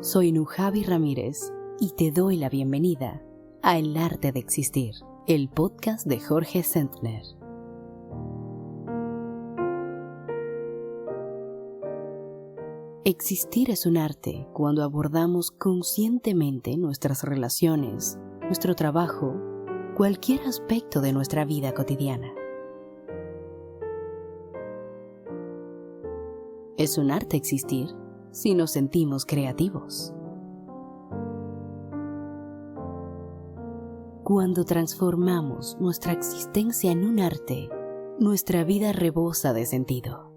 Soy Nujavi Ramírez y te doy la bienvenida a El Arte de Existir, el podcast de Jorge Sentner. Existir es un arte cuando abordamos conscientemente nuestras relaciones, nuestro trabajo, cualquier aspecto de nuestra vida cotidiana. Es un arte existir si nos sentimos creativos. Cuando transformamos nuestra existencia en un arte, nuestra vida rebosa de sentido.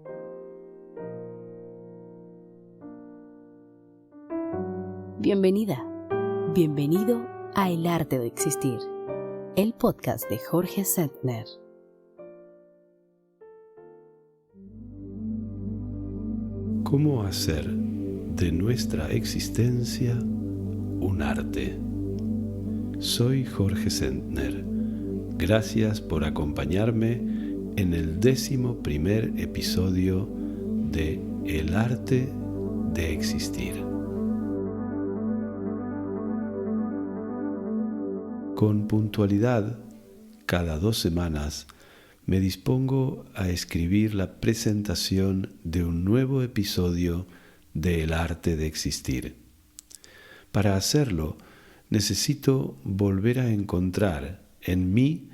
Bienvenida, bienvenido a El Arte de Existir, el podcast de Jorge Sentner. ¿Cómo hacer de nuestra existencia un arte? Soy Jorge Sentner. Gracias por acompañarme en el 11º episodio de El Arte de Existir. Con puntualidad, cada 2 semanas, me dispongo a escribir la presentación de un nuevo episodio de El Arte de Existir. Para hacerlo, necesito volver a encontrar en mí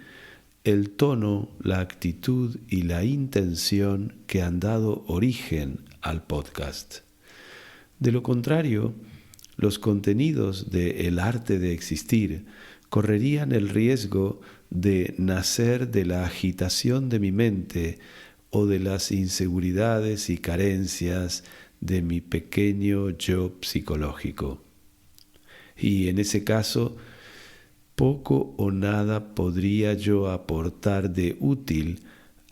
el tono, la actitud y la intención que han dado origen al podcast. De lo contrario, los contenidos de El Arte de Existir correrían el riesgo de nacer de la agitación de mi mente o de las inseguridades y carencias de mi pequeño yo psicológico. Y en ese caso, poco o nada podría yo aportar de útil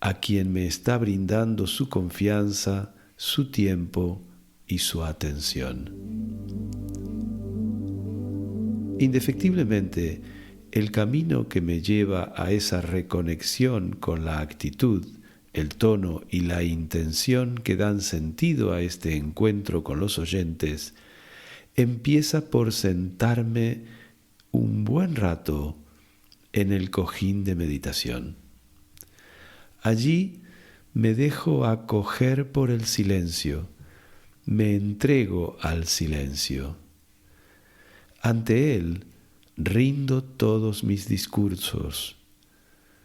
a quien me está brindando su confianza, su tiempo y su atención. Indefectiblemente, el camino que me lleva a esa reconexión con la actitud, el tono y la intención que dan sentido a este encuentro con los oyentes, empieza por sentarme un buen rato en el cojín de meditación. Allí me dejo acoger por el silencio, me entrego al silencio. Ante él rindo todos mis discursos,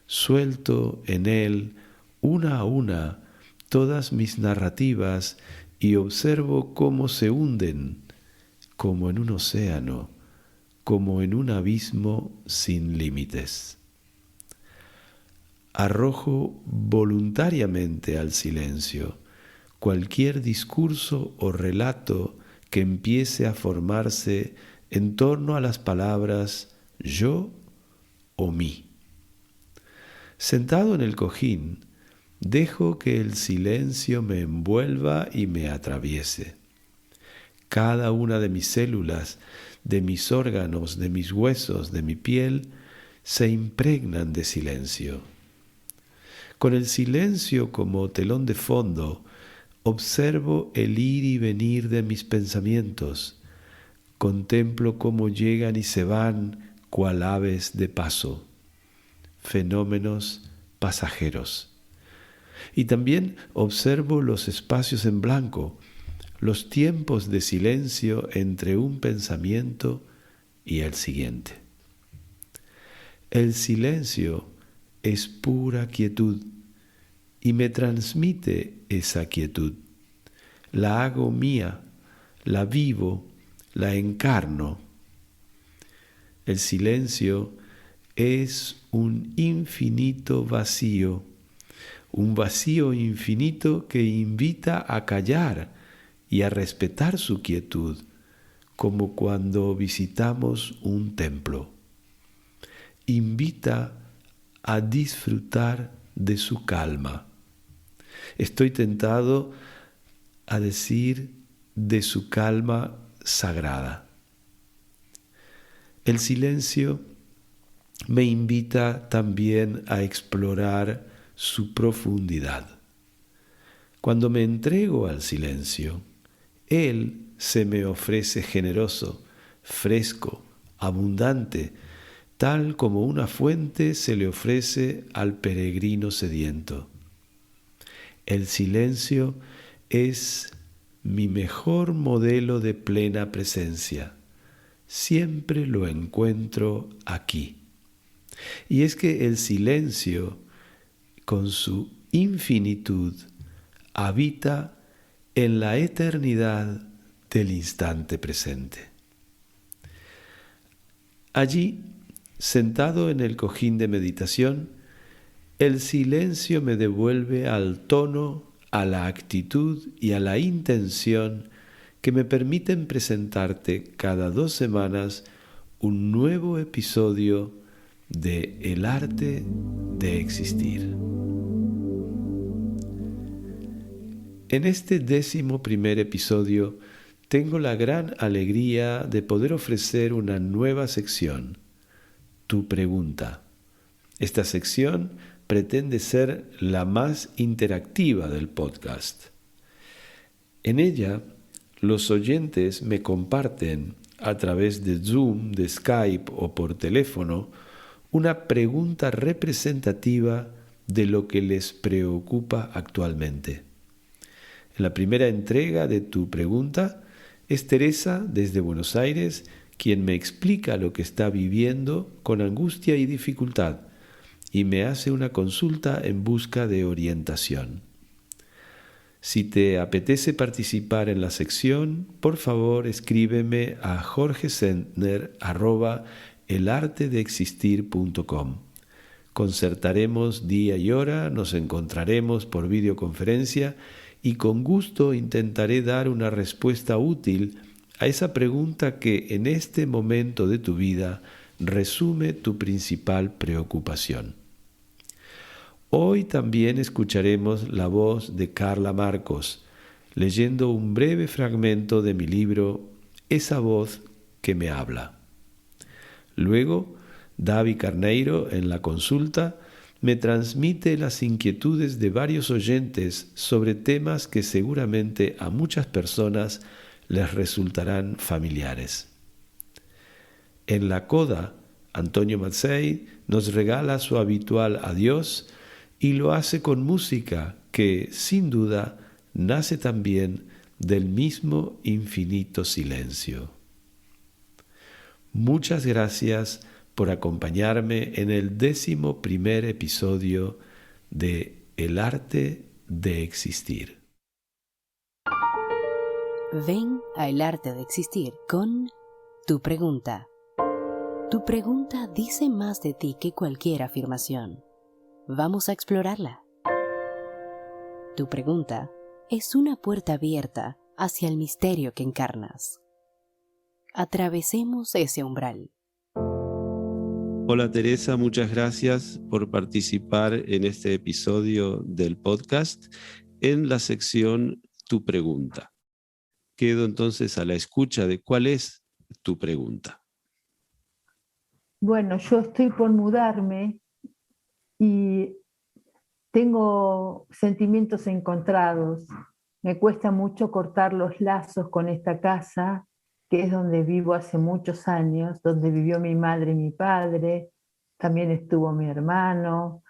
suelto en él una a una todas mis narrativas y observo cómo se hunden, como en un océano, como en un abismo sin límites. Arrojo voluntariamente al silencio cualquier discurso o relato que empiece a formarse en torno a las palabras yo o mí. Sentado en el cojín, dejo que el silencio me envuelva y me atraviese. Cada una de mis células, de mis órganos, de mis huesos, de mi piel, se impregnan de silencio. Con el silencio como telón de fondo, observo el ir y venir de mis pensamientos. Contemplo cómo llegan y se van cual aves de paso, fenómenos pasajeros. Y también observo los espacios en blanco, los tiempos de silencio entre un pensamiento y el siguiente. El silencio es pura quietud y me transmite esa quietud. La hago mía, la vivo, la encarno. El silencio es un infinito vacío, un vacío infinito que invita a callar y a respetar su quietud, como cuando visitamos un templo. Invita a disfrutar de su calma. Estoy tentado a decir de su calma sagrada. El silencio me invita también a explorar su profundidad. Cuando me entrego al silencio, él se me ofrece generoso, fresco, abundante, tal como una fuente se le ofrece al peregrino sediento. El silencio es mi mejor modelo de plena presencia. Siempre lo encuentro aquí. Y es que el silencio, con su infinitud, habita en la eternidad del instante presente. Allí, sentado en el cojín de meditación, el silencio me devuelve al tono, a la actitud y a la intención que me permiten presentarte cada 2 semanas un nuevo episodio de El arte de existir. En este 11º episodio tengo la gran alegría de poder ofrecer una nueva sección, Tu Pregunta. Esta sección pretende ser la más interactiva del podcast. En ella, los oyentes me comparten a través de Zoom, de Skype o por teléfono una pregunta representativa de lo que les preocupa actualmente. En la primera entrega de Tu Pregunta es Teresa desde Buenos Aires quien me explica lo que está viviendo con angustia y dificultad y me hace una consulta en busca de orientación. Si te apetece participar en la sección, por favor escríbeme a jorgesendner@elartedeexistir.com. Concertaremos día y hora, nos encontraremos por videoconferencia y con gusto intentaré dar una respuesta útil a esa pregunta que en este momento de tu vida resume tu principal preocupación. Hoy también escucharemos la voz de Carla Marcos, leyendo un breve fragmento de mi libro Esa voz que me habla. Luego, Davi Carneiro, en la consulta, me transmite las inquietudes de varios oyentes sobre temas que seguramente a muchas personas les resultarán familiares. En la coda, Antonio Mazzei nos regala su habitual adiós y lo hace con música que, sin duda, nace también del mismo infinito silencio. Muchas gracias por acompañarme en el 11º episodio de El arte de existir. Ven a El arte de existir con Tu Pregunta. Tu pregunta dice más de ti que cualquier afirmación. Vamos a explorarla. Tu pregunta es una puerta abierta hacia el misterio que encarnas. Atravesemos ese umbral. Hola Teresa, muchas gracias por participar en este episodio del podcast en la sección Tu Pregunta. Quedo entonces a la escucha de cuál es tu pregunta. Bueno, yo estoy por mudarme y tengo sentimientos encontrados. Me cuesta mucho cortar los lazos con esta casa, que es donde vivo hace muchos años, donde vivió mi madre y mi padre, también estuvo mi hermano.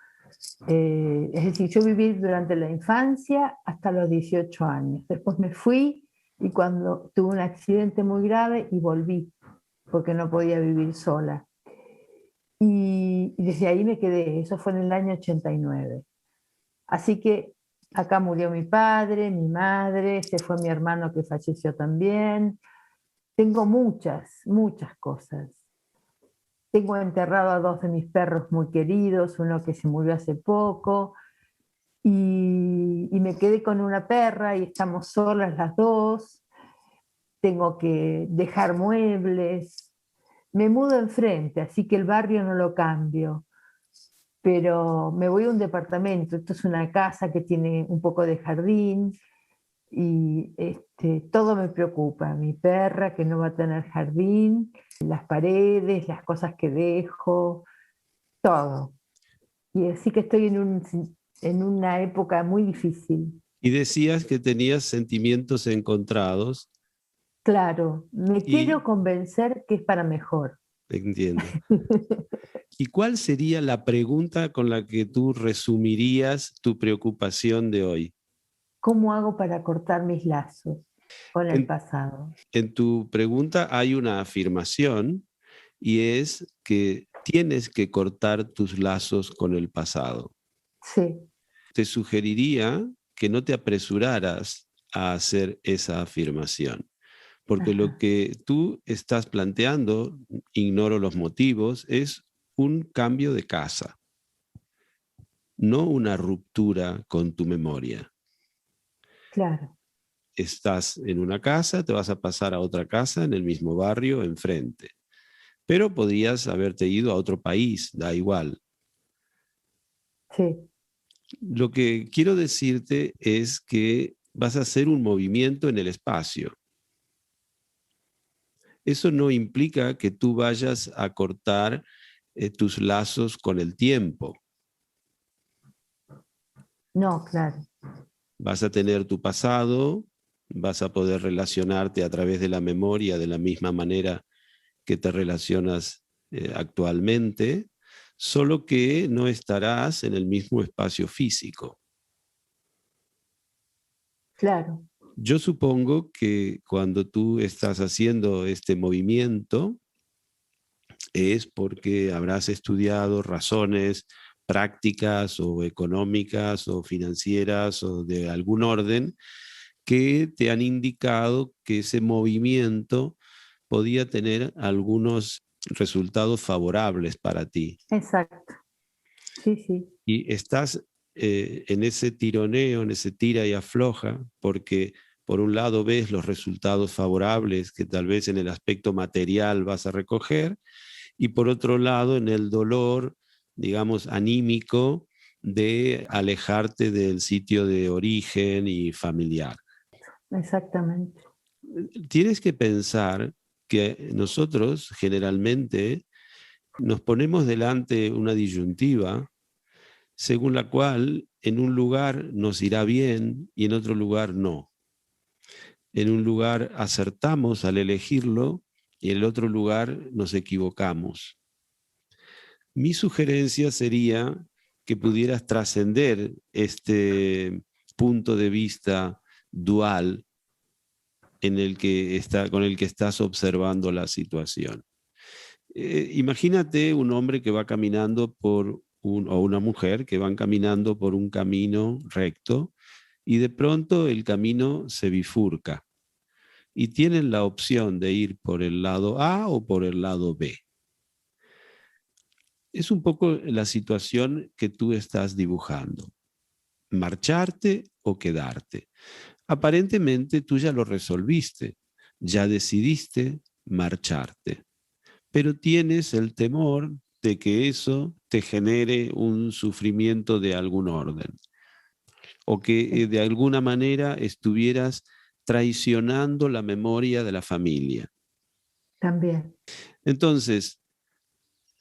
Es decir, yo viví durante la infancia hasta los 18 años. Después me fui y cuando tuve un accidente muy grave y volví, porque no podía vivir sola. Y desde ahí me quedé, eso fue en el año 89. Así que acá murió mi padre, mi madre, se fue mi hermano que falleció también. Tengo muchas cosas. Tengo enterrado a 2 de mis perros muy queridos, uno que se murió hace poco, y me quedé con una perra y estamos solas las 2. Tengo que dejar muebles. Me mudo enfrente, así que el barrio no lo cambio, pero me voy a un departamento. Esto es una casa que tiene un poco de jardín y todo me preocupa. Mi perra que no va a tener jardín, las paredes, las cosas que dejo, todo. Y así que estoy en una época muy difícil. Y decías que tenías sentimientos encontrados. Claro, me Y quiero convencer que es para mejor. entiendo. ¿Y cuál sería la pregunta con la que tú resumirías tu preocupación de hoy? ¿Cómo hago para cortar mis lazos con el En, pasado? en tu pregunta hay una afirmación y es que tienes que cortar tus lazos con el pasado. Sí, Te sugeriría que no te apresuraras a hacer esa afirmación, porque lo ajá, que tú estás planteando, ignoro los motivos, es un cambio de casa, no una ruptura con tu memoria. claro, Estás en una casa, te vas a pasar a otra casa en el mismo barrio enfrente, pero podrías haberte ido a otro país, da igual. sí, Lo que quiero decirte es que vas a hacer un movimiento en el espacio. Eso no implica que tú vayas a cortar tus lazos con el tiempo. no, claro, Vas a tener tu pasado, vas a poder relacionarte a través de la memoria de la misma manera que te relacionas actualmente, solo que no estarás en el mismo espacio físico. claro, Yo supongo que cuando tú estás haciendo este movimiento es porque habrás estudiado razones prácticas o económicas o financieras o de algún orden que te han indicado que ese movimiento podía tener algunos resultados favorables para ti. exacto, sí, sí, Y estás en ese tironeo, en ese tira y afloja, porque por un lado ves los resultados favorables que tal vez en el aspecto material vas a recoger, y por otro lado en el dolor, digamos, anímico de alejarte del sitio de origen y familiar. exactamente, Tienes que pensar que nosotros generalmente nos ponemos delante una disyuntiva según la cual en un lugar nos irá bien y en otro lugar no. En un lugar acertamos al elegirlo y en el otro lugar nos equivocamos. Mi sugerencia sería que pudieras trascender este punto de vista dual con el que estás observando la situación. Imagínate un hombre que va caminando o una mujer que van caminando por un camino recto y de pronto el camino se bifurca y tienen la opción de ir por el lado A o por el lado B. Es un poco la situación que tú estás dibujando, marcharte o quedarte. Aparentemente tú ya lo resolviste, ya decidiste marcharte, pero tienes el temor de que eso te genere un sufrimiento de algún orden o que sí, de alguna manera estuvieras traicionando la memoria de la familia. también, Entonces,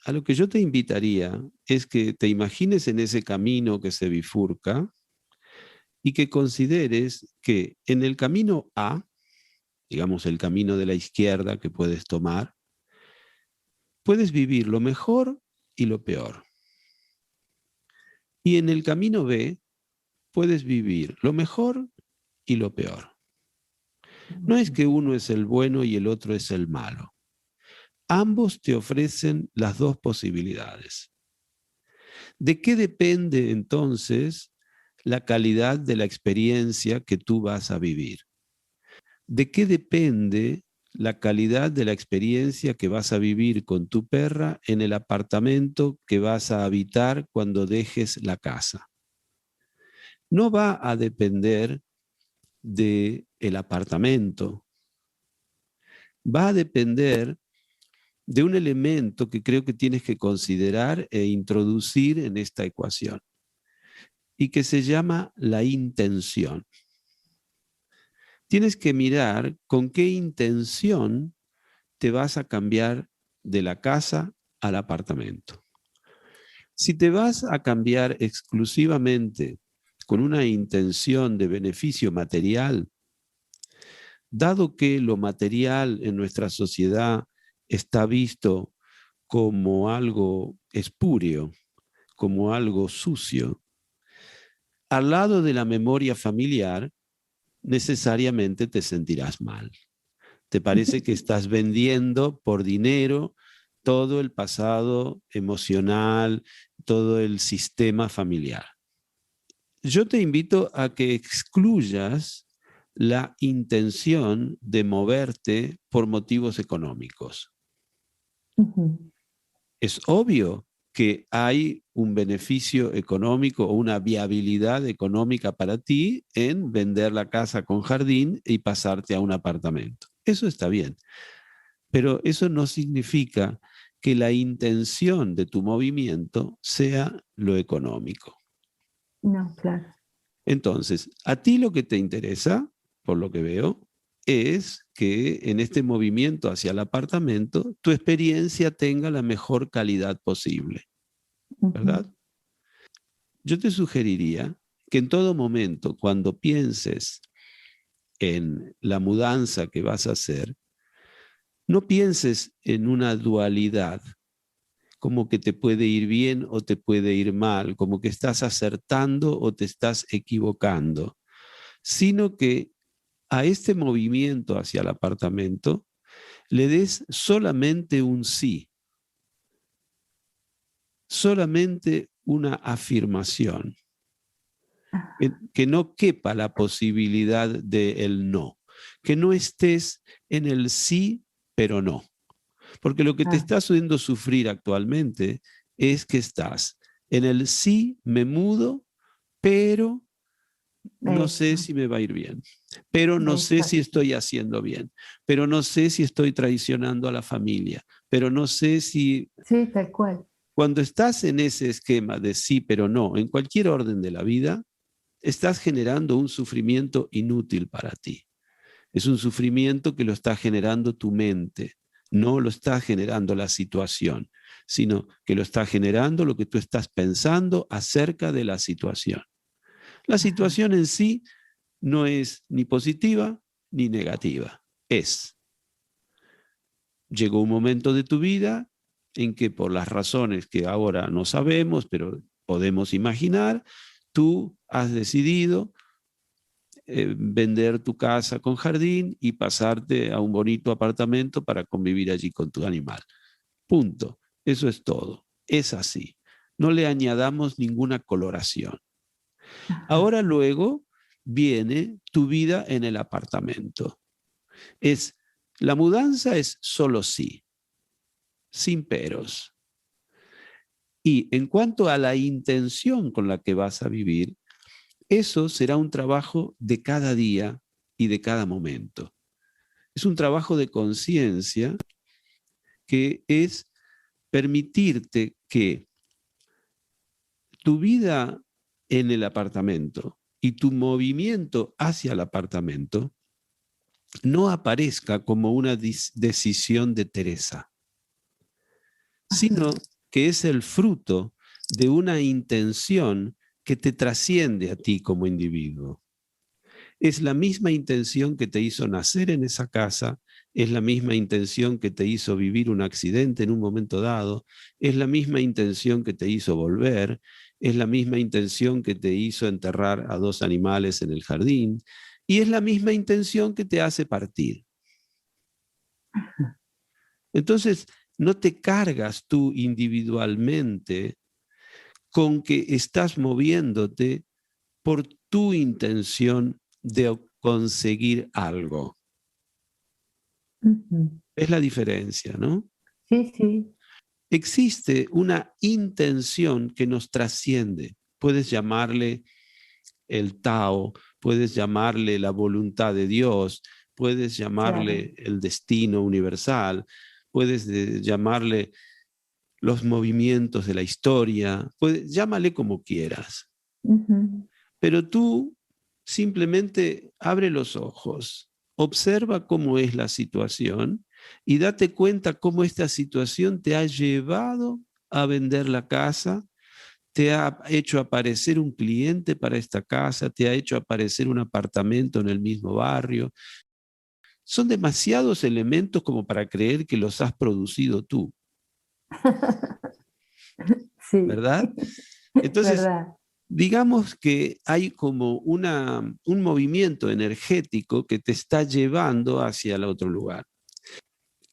a lo que yo te invitaría es que te imagines en ese camino que se bifurca y que consideres que en el camino A, digamos el camino de la izquierda que puedes tomar, puedes vivir lo mejor y lo peor. Y en el camino B puedes vivir lo mejor y lo peor. No es que uno es el bueno y el otro es el malo. Ambos te ofrecen las dos posibilidades. ¿De qué depende entonces la calidad de la experiencia que tú vas a vivir? ¿De qué depende la calidad de la experiencia que vas a vivir con tu perra en el apartamento que vas a habitar cuando dejes la casa? No va a depender del apartamento, va a depender de un elemento que creo que tienes que considerar e introducir en esta ecuación y que se llama la intención. Tienes que mirar con qué intención te vas a cambiar de la casa al apartamento. Si te vas a cambiar exclusivamente con una intención de beneficio material, dado que lo material en nuestra sociedad está visto como algo espúreo, como algo sucio, al lado de la memoria familiar, necesariamente te sentirás mal. Te parece que estás vendiendo por dinero todo el pasado emocional, todo el sistema familiar. Yo te invito a que excluyas la intención de moverte por motivos económicos. Es obvio que hay un beneficio económico o una viabilidad económica para ti en vender la casa con jardín y pasarte a un apartamento. Eso está bien, pero eso no significa que la intención de tu movimiento sea lo económico. No, claro. Entonces, a ti lo que te interesa, por lo que veo, es que en este movimiento hacia el apartamento tu experiencia tenga la mejor calidad posible, ¿verdad? Yo te sugeriría que en todo momento, cuando pienses en la mudanza que vas a hacer, no pienses en una dualidad, como que te puede ir bien o te puede ir mal, como que estás acertando o te estás equivocando, sino que a este movimiento hacia el apartamento le des solamente un sí, solamente una afirmación, que no quepa la posibilidad del no, que no estés en el sí, pero no. Porque lo que te está haciendo sufrir actualmente es que estás en el sí, me mudo, pero no sé si me va a ir bien, pero no sé si estoy haciendo bien, pero no sé si estoy traicionando a la familia, pero no sé si... Sí, tal cual. Cuando estás en ese esquema de sí, pero no, en cualquier orden de la vida, estás generando un sufrimiento inútil para ti. Es un sufrimiento que lo está generando tu mente, no lo está generando la situación, sino que lo está generando lo que tú estás pensando acerca de la situación. La situación en sí no es ni positiva ni negativa, es. Llegó un momento de tu vida en que por las razones que ahora no sabemos, pero podemos imaginar, tú has decidido vender tu casa con jardín y pasarte a un bonito apartamento para convivir allí con tu animal. Punto. Eso es todo. Es así. No le añadamos ninguna coloración. Ahora luego viene tu vida en el apartamento. La mudanza es solo sí, sin peros. Y en cuanto a la intención con la que vas a vivir, eso será un trabajo de cada día y de cada momento. Es un trabajo de conciencia que es permitirte que tu vida en el apartamento y tu movimiento hacia el apartamento no aparezca como una decisión de Teresa, sino que es el fruto de una intención que te trasciende a ti como individuo. Es la misma intención que te hizo nacer en esa casa, es la misma intención que te hizo vivir un accidente en un momento dado, es la misma intención que te hizo volver, es la misma intención que te hizo enterrar a 2 animales en el jardín, y es la misma intención que te hace partir. Entonces, no te cargas tú individualmente con que estás moviéndote por tu intención de conseguir algo. Es la diferencia, ¿no? Sí, sí. Existe una intención que nos trasciende. Puedes llamarle el Tao, puedes llamarle la voluntad de Dios, puedes llamarle el destino universal, puedes llamarle los movimientos de la historia, llámale como quieras. Pero tú simplemente abre los ojos, observa cómo es la situación y date cuenta cómo esta situación te ha llevado a vender la casa, te ha hecho aparecer un cliente para esta casa, te ha hecho aparecer un apartamento en el mismo barrio, son demasiados elementos como para creer que los has producido tú, Sí, ¿verdad? Entonces, verdad. digamos que hay como un movimiento energético que te está llevando hacia el otro lugar.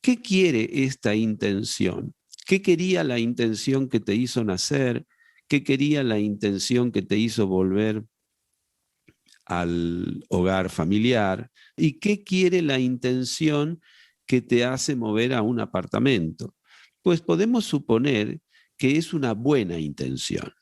¿Qué quiere esta intención? ¿Qué quería la intención que te hizo nacer? ¿Qué quería la intención que te hizo volver al hogar familiar? ¿Y qué quiere la intención que te hace mover a un apartamento? Pues podemos suponer que es una buena intención.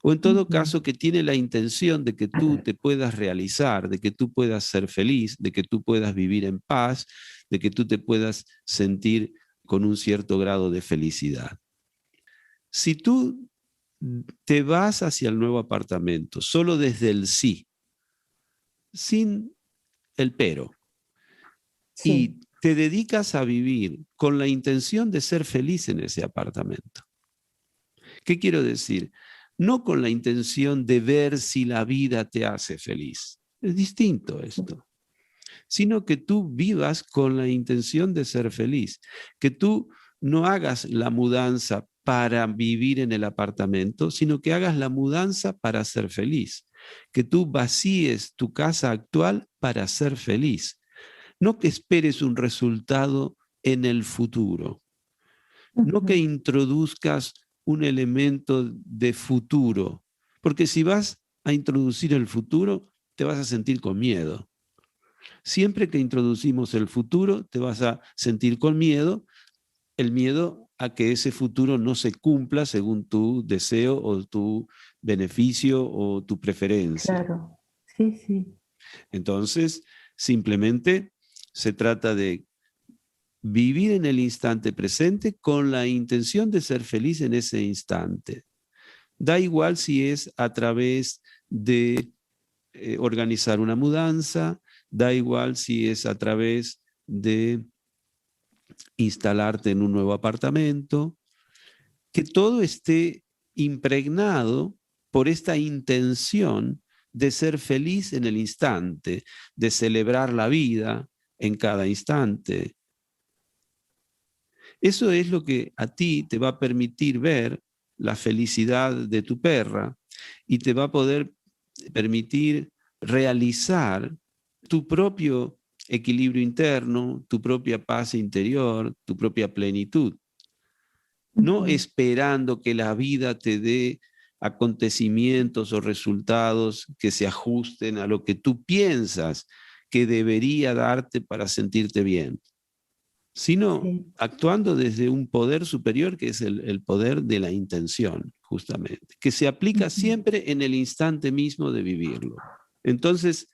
O en todo Ujú. caso que tiene la intención de que tú te puedas realizar, de que tú puedas ser feliz, de que tú puedas vivir en paz, de que tú te puedas sentir con un cierto grado de felicidad. Si tú te vas hacia el nuevo apartamento solo desde el sí, sin el pero, Sí. y te dedicas a vivir con la intención de ser feliz en ese apartamento. ¿Qué quiero decir? No con la intención de ver si la vida te hace feliz. Es distinto esto. Sino que tú vivas con la intención de ser feliz. Que tú no hagas la mudanza para vivir en el apartamento, sino que hagas la mudanza para ser feliz. Que tú vacíes tu casa actual para ser feliz. No que esperes un resultado en el futuro. No que Ujú. introduzcas un elemento de futuro, porque si vas a introducir el futuro, te vas a sentir con miedo. Siempre que introducimos el futuro, te vas a sentir con miedo, el miedo a que ese futuro no se cumpla según tu deseo o tu beneficio o tu preferencia. Claro. Sí, sí. Entonces, simplemente se trata de vivir en el instante presente con la intención de ser feliz en ese instante. Da igual si es a través de organizar una mudanza, da igual si es a través de instalarte en un nuevo apartamento, que todo esté impregnado por esta intención de ser feliz en el instante, de celebrar la vida en cada instante. Eso es lo que a ti te va a permitir ver la felicidad de tu perra y te va a poder permitir realizar tu propio equilibrio interno, tu propia paz interior, tu propia plenitud. No Ujú. esperando que la vida te dé acontecimientos o resultados que se ajusten a lo que tú piensas que debería darte para sentirte bien, sino Sí. actuando desde un poder superior que es el poder de la intención, justamente, que se aplica Ujú. siempre en el instante mismo de vivirlo. Entonces,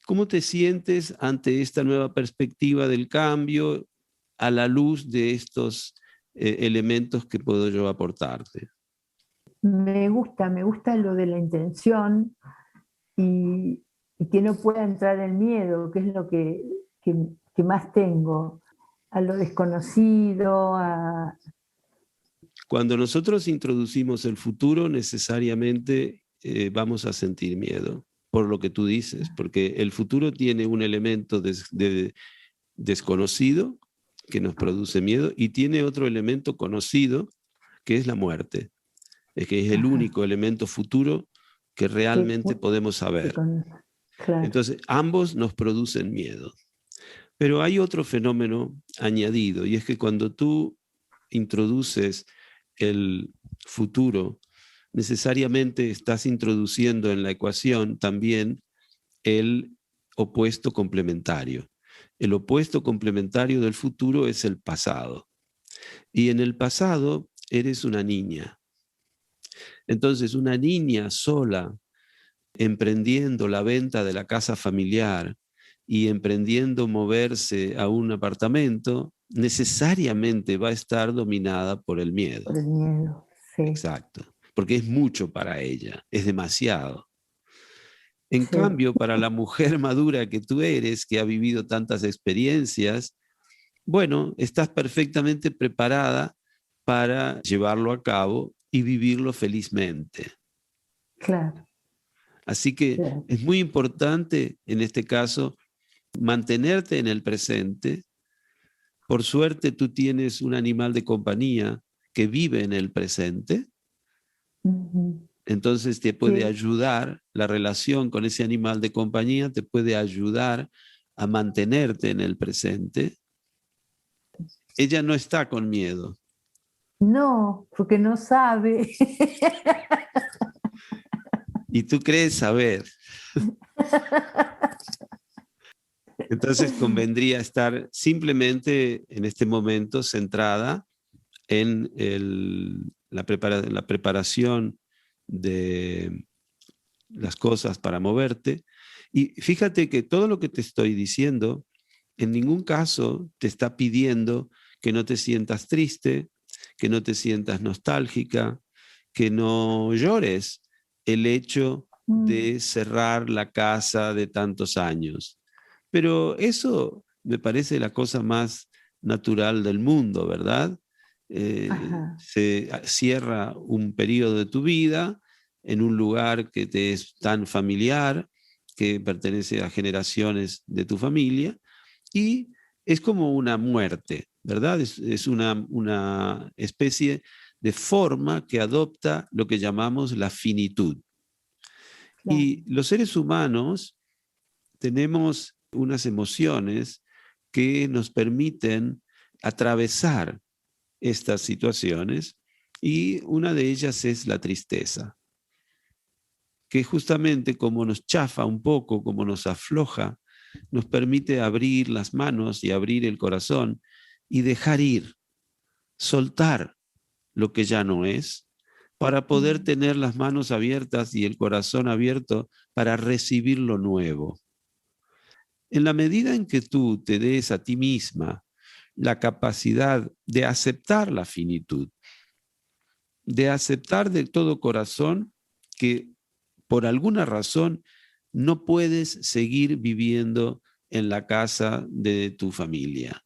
¿cómo te sientes ante esta nueva perspectiva del cambio a la luz de estos elementos que puedo yo aportarte? Me gusta lo de la intención y que no pueda entrar el miedo, que es lo que, que más tengo, a lo desconocido, a... Cuando nosotros introducimos el futuro, necesariamente vamos a sentir miedo, por lo que tú dices, porque el futuro tiene un elemento de desconocido que nos produce miedo y tiene otro elemento conocido que es la muerte, es que es el Ajá, único elemento futuro que que, realmente podemos que saber. con- claro. Entonces, ambos nos producen miedo. Pero hay otro fenómeno añadido y es que cuando tú introduces el futuro, necesariamente estás introduciendo en la ecuación también el opuesto complementario. El opuesto complementario del futuro es el pasado. Y en el pasado eres una niña. Entonces, una niña sola, emprendiendo la venta de la casa familiar y emprendiendo moverse a un apartamento, necesariamente va a estar dominada por el miedo. Por el miedo, sí, Exacto. Porque es mucho para ella, es demasiado. En sí. cambio, para la mujer madura que tú eres, que ha vivido tantas experiencias, bueno, estás perfectamente preparada para llevarlo a cabo y vivirlo felizmente. Claro, Así que claro. es muy importante en este caso mantenerte en el presente. Por suerte tú tienes un animal de compañía que vive en el presente. Entonces te puede ayudar, la relación con ese animal de compañía te puede ayudar a mantenerte en el presente. Ella no está con miedo. No, porque no sabe. Y tú crees saber. Entonces convendría estar simplemente en este momento centrada en la preparación de las cosas para moverte. Y fíjate que todo lo que te estoy diciendo, en ningún caso te está pidiendo que no te sientas triste, que no te sientas nostálgica, que no llores el hecho de cerrar la casa de tantos años. Pero eso me parece la cosa más natural del mundo, ¿verdad? Se cierra un periodo de tu vida en un lugar que te es tan familiar, que pertenece a generaciones de tu familia, y es como una muerte, ¿verdad? Es una especie de forma que adopta lo que llamamos la finitud. Claro. Y los seres humanos tenemos unas emociones que nos permiten atravesar estas situaciones, y una de ellas es la tristeza, que justamente como nos chafa un poco, como nos afloja, nos permite abrir las manos y abrir el corazón y dejar ir, soltar lo que ya no es, para poder tener las manos abiertas y el corazón abierto para recibir lo nuevo. En la medida en que tú te des a ti misma la capacidad de aceptar la finitud, de aceptar de todo corazón que por alguna razón no puedes seguir viviendo en la casa de tu familia.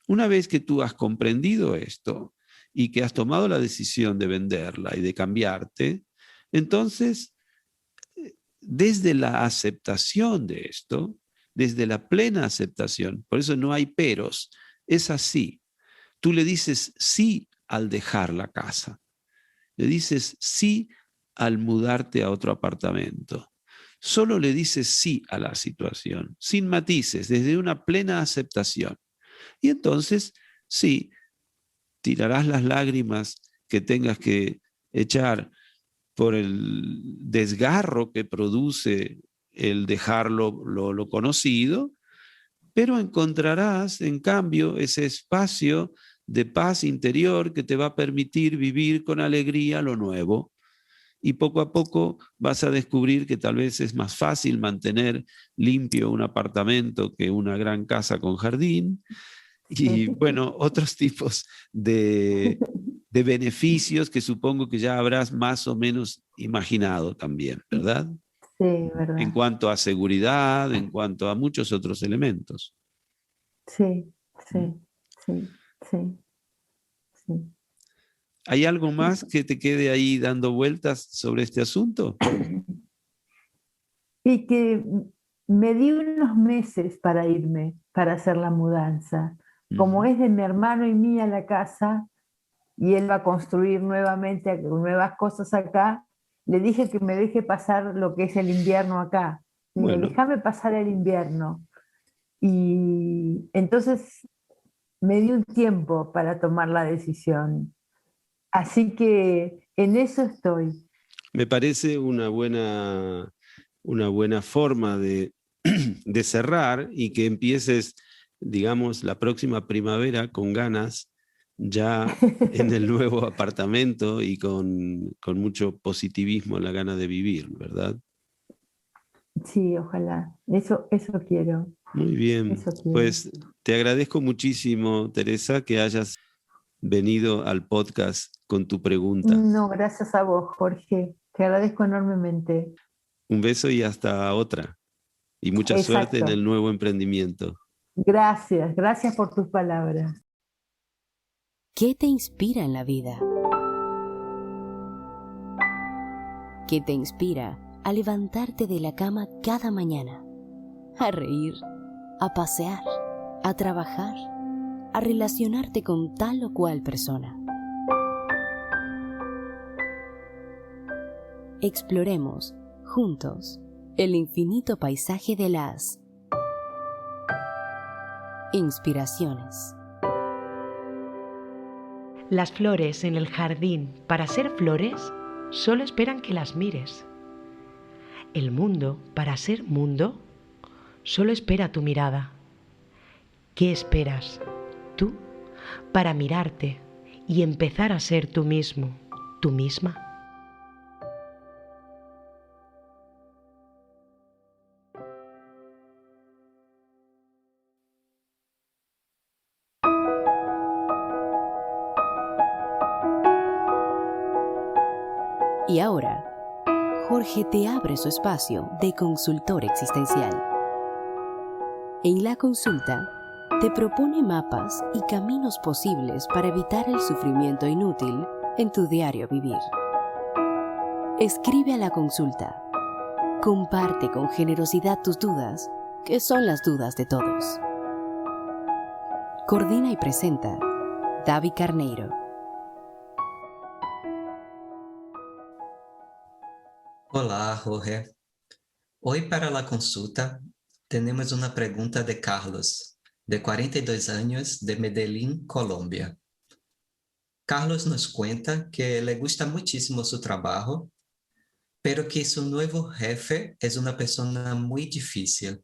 Una vez que tú has comprendido esto y que has tomado la decisión de venderla y de cambiarte, entonces, desde la aceptación de esto, desde la plena aceptación, por eso no hay peros, es así. Tú le dices sí al dejar la casa, le dices sí al mudarte a otro apartamento. Solo le dices sí a la situación, sin matices, desde una plena aceptación. Y entonces, sí, tirarás las lágrimas que tengas que echar por el desgarro que produce el dejarlo lo conocido, pero encontrarás, en cambio, ese espacio de paz interior que te va a permitir vivir con alegría lo nuevo. Y poco a poco vas a descubrir que tal vez es más fácil mantener limpio un apartamento que una gran casa con jardín. Y bueno, otros tipos de beneficios que supongo que ya habrás más o menos imaginado también, ¿verdad? Sí, verdad. En cuanto a seguridad, en cuanto a muchos otros elementos. Sí. ¿Hay algo más que te quede ahí dando vueltas sobre este asunto? Y que me di unos meses para irme, para hacer la mudanza. Como es de mi hermano y mía la casa, y él va a construir nuevamente nuevas cosas acá, le dije que me deje pasar lo que es el invierno acá. Bueno. Déjame pasar el invierno. Y entonces me di un tiempo para tomar la decisión. Así que en eso estoy. Me parece una buena forma de cerrar, y que empieces, digamos, la próxima primavera con ganas, ya en el nuevo apartamento y con mucho positivismo en la gana de vivir, ¿verdad? Sí, ojalá. Eso quiero. Muy bien. Eso quiero. Pues te agradezco muchísimo, Teresa, que hayas venido al podcast con tu pregunta. No, gracias a vos, Jorge. Te agradezco enormemente. Un beso y hasta otra. Y mucha suerte en el nuevo emprendimiento. Gracias por tus palabras. ¿Qué te inspira en la vida? ¿Qué te inspira a levantarte de la cama cada mañana? a reír, a pasear, a trabajar, a relacionarte con tal o cual persona. Exploremos, juntos, el infinito paisaje de las inspiraciones. Las flores en el jardín, para ser flores, solo esperan que las mires. El mundo, para ser mundo, solo espera tu mirada. ¿Qué esperas tú para mirarte y empezar a ser tú mismo, tú misma? Y ahora, Jorge te abre su espacio de consultor existencial. En la consulta, te propone mapas y caminos posibles para evitar el sufrimiento inútil en tu diario vivir. Escribe a la consulta. Comparte con generosidad tus dudas, que son las dudas de todos. Coordina y presenta David Carneiro. Olá, Jorge. Hoy para la consulta tenemos una pregunta de Carlos, de 42 años, de Medellín, Colombia. Carlos nos cuenta que le gusta muchísimo su trabajo, pero que su nuevo jefe es una persona muy difícil,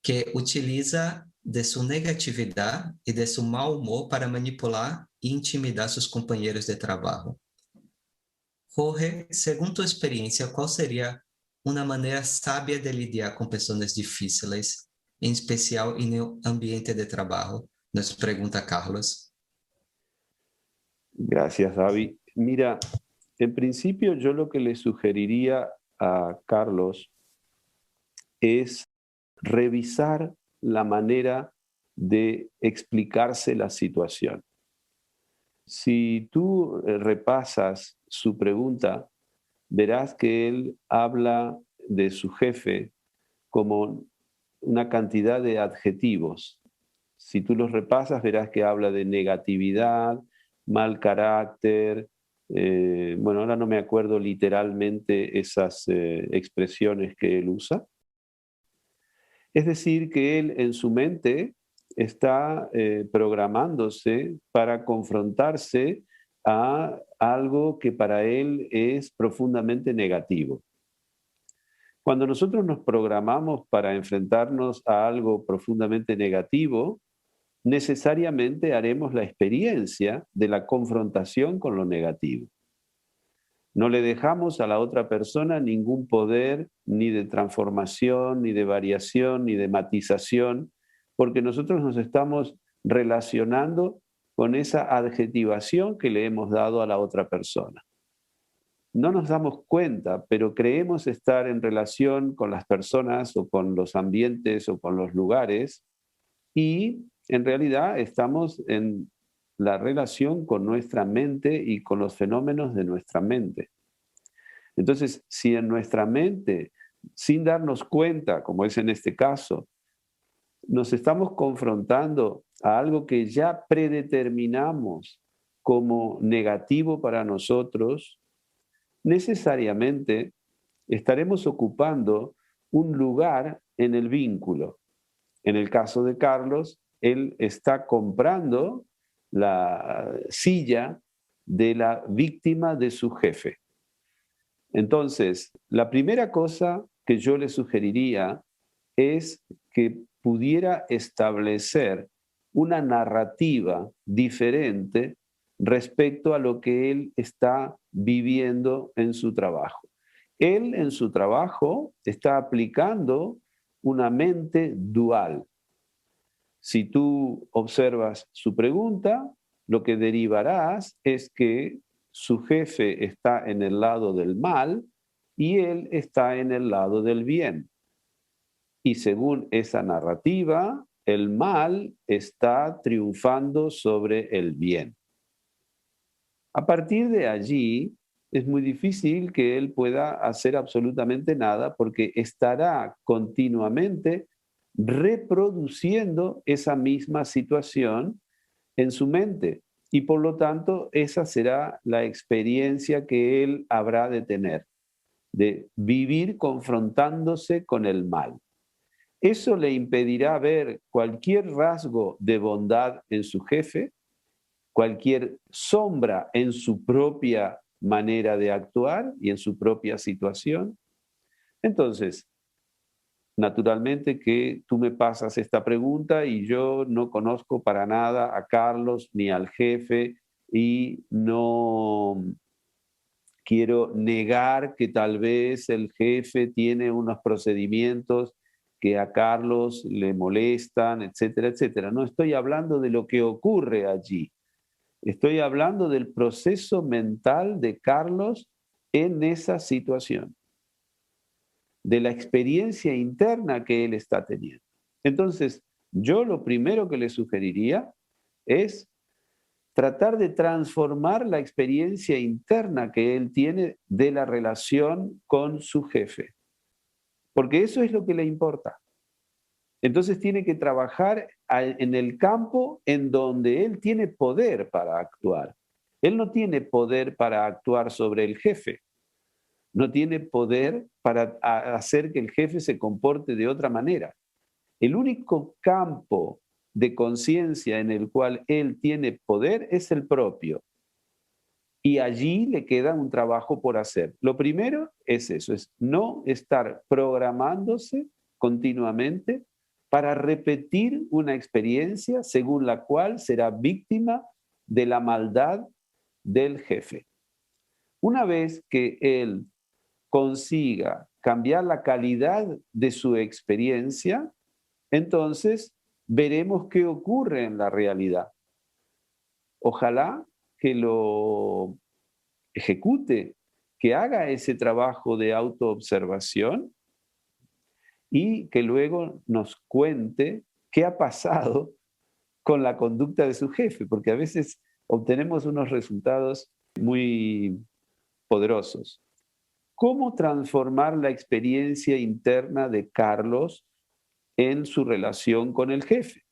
que utiliza de su negatividad y de su mal humor para manipular e intimidar a sus compañeros de trabajo. Jorge, según tu experiencia, ¿cuál sería una manera sabia de lidiar con personas difíciles, en especial en el ambiente de trabajo? Nos pregunta Carlos. Gracias, David. Mira, en principio yo lo que le sugeriría a Carlos es revisar la manera de explicarse la situación. Si tú repasas su pregunta, verás que él habla de su jefe como una cantidad de adjetivos. Si tú los repasas, verás que habla de negatividad, mal carácter. Bueno, ahora no me acuerdo literalmente esas expresiones que él usa. Es decir, que él en su mente está programándose para confrontarse a algo que para él es profundamente negativo. Cuando nosotros nos programamos para enfrentarnos a algo profundamente negativo, necesariamente haremos la experiencia de la confrontación con lo negativo. No le dejamos a la otra persona ningún poder ni de transformación, ni de variación, ni de matización, porque nosotros nos estamos relacionando con esa adjetivación que le hemos dado a la otra persona. No nos damos cuenta, pero creemos estar en relación con las personas o con los ambientes o con los lugares y en realidad estamos en la relación con nuestra mente y con los fenómenos de nuestra mente. Entonces, si en nuestra mente, sin darnos cuenta, como es en este caso, nos estamos confrontando a algo que ya predeterminamos como negativo para nosotros, necesariamente estaremos ocupando un lugar en el vínculo. En el caso de Carlos, él está comprando la silla de la víctima de su jefe. Entonces, la primera cosa que yo le sugeriría es que pudiera establecer una narrativa diferente respecto a lo que él está viviendo en su trabajo. Él en su trabajo está aplicando una mente dual. Si tú observas su pregunta, lo que derivarás es que su jefe está en el lado del mal y él está en el lado del bien. Y según esa narrativa, el mal está triunfando sobre el bien. A partir de allí, es muy difícil que él pueda hacer absolutamente nada porque estará continuamente reproduciendo esa misma situación en su mente. Y por lo tanto, esa será la experiencia que él habrá de tener, de vivir confrontándose con el mal. Eso le impedirá ver cualquier rasgo de bondad en su jefe, cualquier sombra en su propia manera de actuar y en su propia situación. Entonces, naturalmente que tú me pasas esta pregunta y yo no conozco para nada a Carlos ni al jefe y no quiero negar que tal vez el jefe tiene unos procedimientos que a Carlos le molestan, etcétera, etcétera. No estoy hablando de lo que ocurre allí. Estoy hablando del proceso mental de Carlos en esa situación, de la experiencia interna que él está teniendo. Entonces, yo lo primero que le sugeriría es tratar de transformar la experiencia interna que él tiene de la relación con su jefe, porque eso es lo que le importa. Entonces tiene que trabajar en el campo en donde él tiene poder para actuar. Él no tiene poder para actuar sobre el jefe, no tiene poder para hacer que el jefe se comporte de otra manera. El único campo de conciencia en el cual él tiene poder es el propio. Y allí le queda un trabajo por hacer. Lo primero es eso, es no estar programándose continuamente para repetir una experiencia según la cual será víctima de la maldad del jefe. Una vez que él consiga cambiar la calidad de su experiencia, entonces veremos qué ocurre en la realidad. Ojalá que lo ejecute, que haga ese trabajo de autoobservación y que luego nos cuente qué ha pasado con la conducta de su jefe, porque a veces obtenemos unos resultados muy poderosos. ¿Cómo transformar la experiencia interna de Carlos en su relación con el jefe?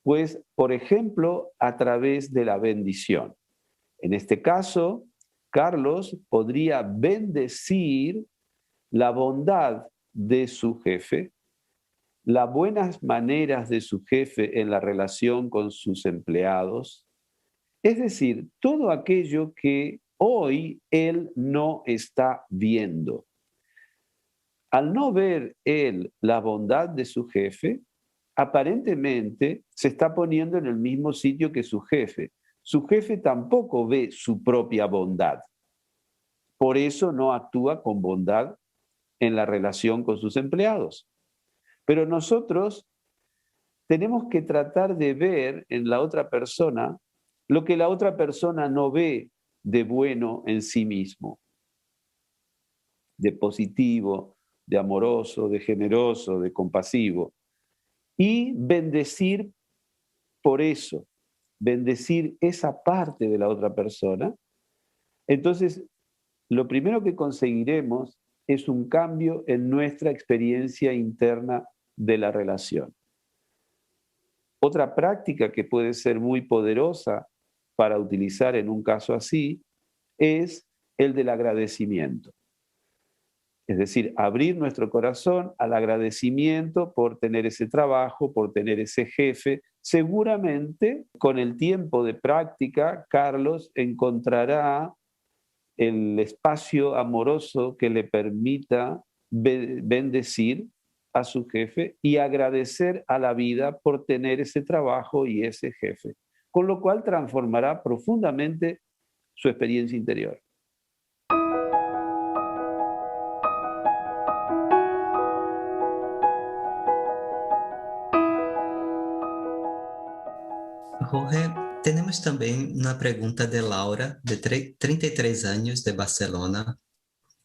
Pues, por ejemplo, a través de la bendición. En este caso, Carlos podría bendecir la bondad de su jefe, las buenas maneras de su jefe en la relación con sus empleados, es decir, todo aquello que hoy él no está viendo. Al no ver él la bondad de su jefe, aparentemente se está poniendo en el mismo sitio que su jefe. Su jefe tampoco ve su propia bondad. Por eso no actúa con bondad en la relación con sus empleados. Pero nosotros tenemos que tratar de ver en la otra persona lo que la otra persona no ve de bueno en sí mismo, de positivo, de amoroso, de generoso, de compasivo. Y bendecir por eso, bendecir esa parte de la otra persona. Entonces, lo primero que conseguiremos es un cambio en nuestra experiencia interna de la relación. Otra práctica que puede ser muy poderosa para utilizar en un caso así es el del agradecimiento. Es decir, abrir nuestro corazón al agradecimiento por tener ese trabajo, por tener ese jefe. Seguramente, con el tiempo de práctica, Carlos encontrará el espacio amoroso que le permita bendecir a su jefe y agradecer a la vida por tener ese trabajo y ese jefe, con lo cual transformará profundamente su experiencia interior. Jorge, tenemos también una pregunta de Laura, de 33 años, de Barcelona.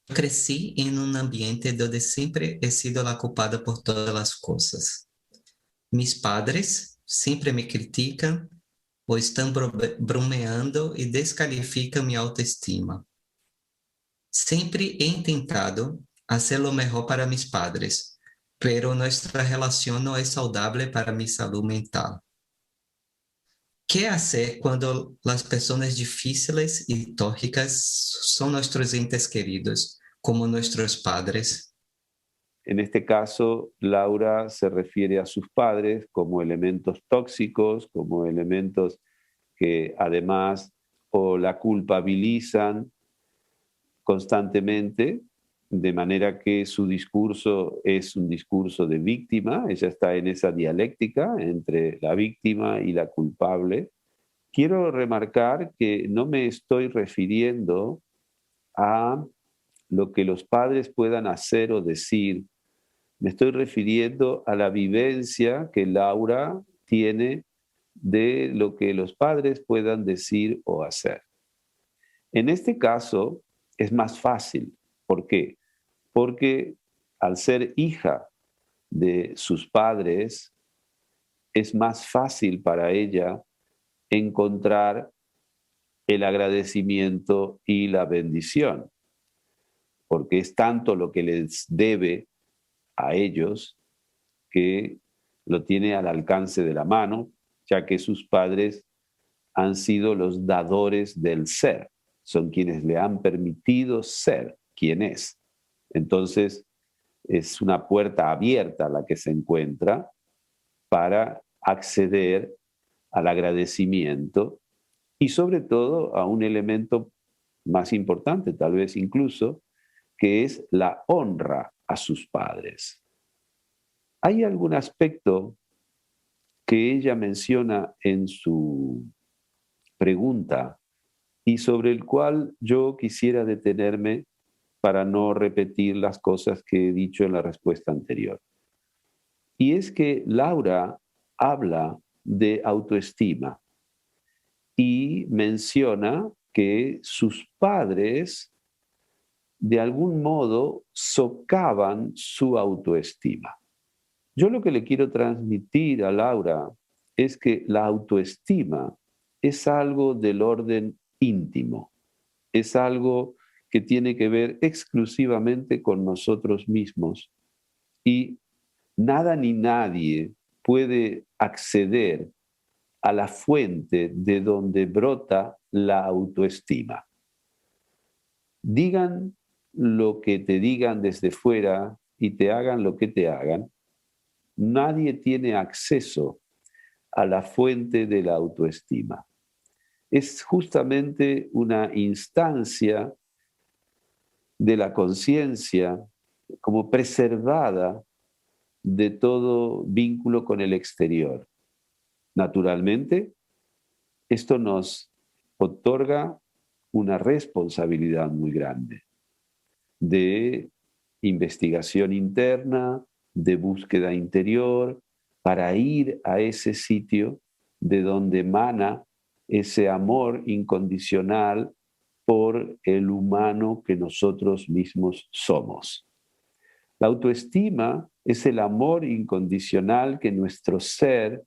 Crecí en un ambiente donde siempre he sido la culpada por todas las cosas. Mis padres siempre me critican o están bromeando y descalifican mi autoestima. Siempre he intentado hacer lo mejor para mis padres, pero nuestra relación no es saludable para mi salud mental. ¿Qué hacer cuando las personas difíciles y tóxicas son nuestros entes queridos, como nuestros padres? En este caso, Laura se refiere a sus padres como elementos tóxicos, como elementos que además o la culpabilizan constantemente, de manera que su discurso es un discurso de víctima. Ella está en esa dialéctica entre la víctima y la culpable. Quiero remarcar que no me estoy refiriendo a lo que los padres puedan hacer o decir. Me estoy refiriendo a la vivencia que Laura tiene de lo que los padres puedan decir o hacer. En este caso es más fácil. ¿Por qué? Porque al ser hija de sus padres, es más fácil para ella encontrar el agradecimiento y la bendición, porque es tanto lo que les debe a ellos que lo tiene al alcance de la mano, ya que sus padres han sido los dadores del ser, son quienes le han permitido ser quien es. Entonces, es una puerta abierta la que se encuentra para acceder al agradecimiento y sobre todo a un elemento más importante, tal vez incluso, que es la honra a sus padres. Hay algún aspecto que ella menciona en su pregunta y sobre el cual yo quisiera detenerme para no repetir las cosas que he dicho en la respuesta anterior. Y es que Laura habla de autoestima y menciona que sus padres de algún modo socavan su autoestima. Yo lo que le quiero transmitir a Laura es que la autoestima es algo del orden íntimo, es algo que tiene que ver exclusivamente con nosotros mismos y nada ni nadie puede acceder a la fuente de donde brota la autoestima. Digan lo que te digan desde fuera y te hagan lo que te hagan, nadie tiene acceso a la fuente de la autoestima. Es justamente una instancia de la conciencia como preservada de todo vínculo con el exterior. Naturalmente, esto nos otorga una responsabilidad muy grande de investigación interna, de búsqueda interior, para ir a ese sitio de donde emana ese amor incondicional por el humano que nosotros mismos somos. La autoestima es el amor incondicional que nuestro ser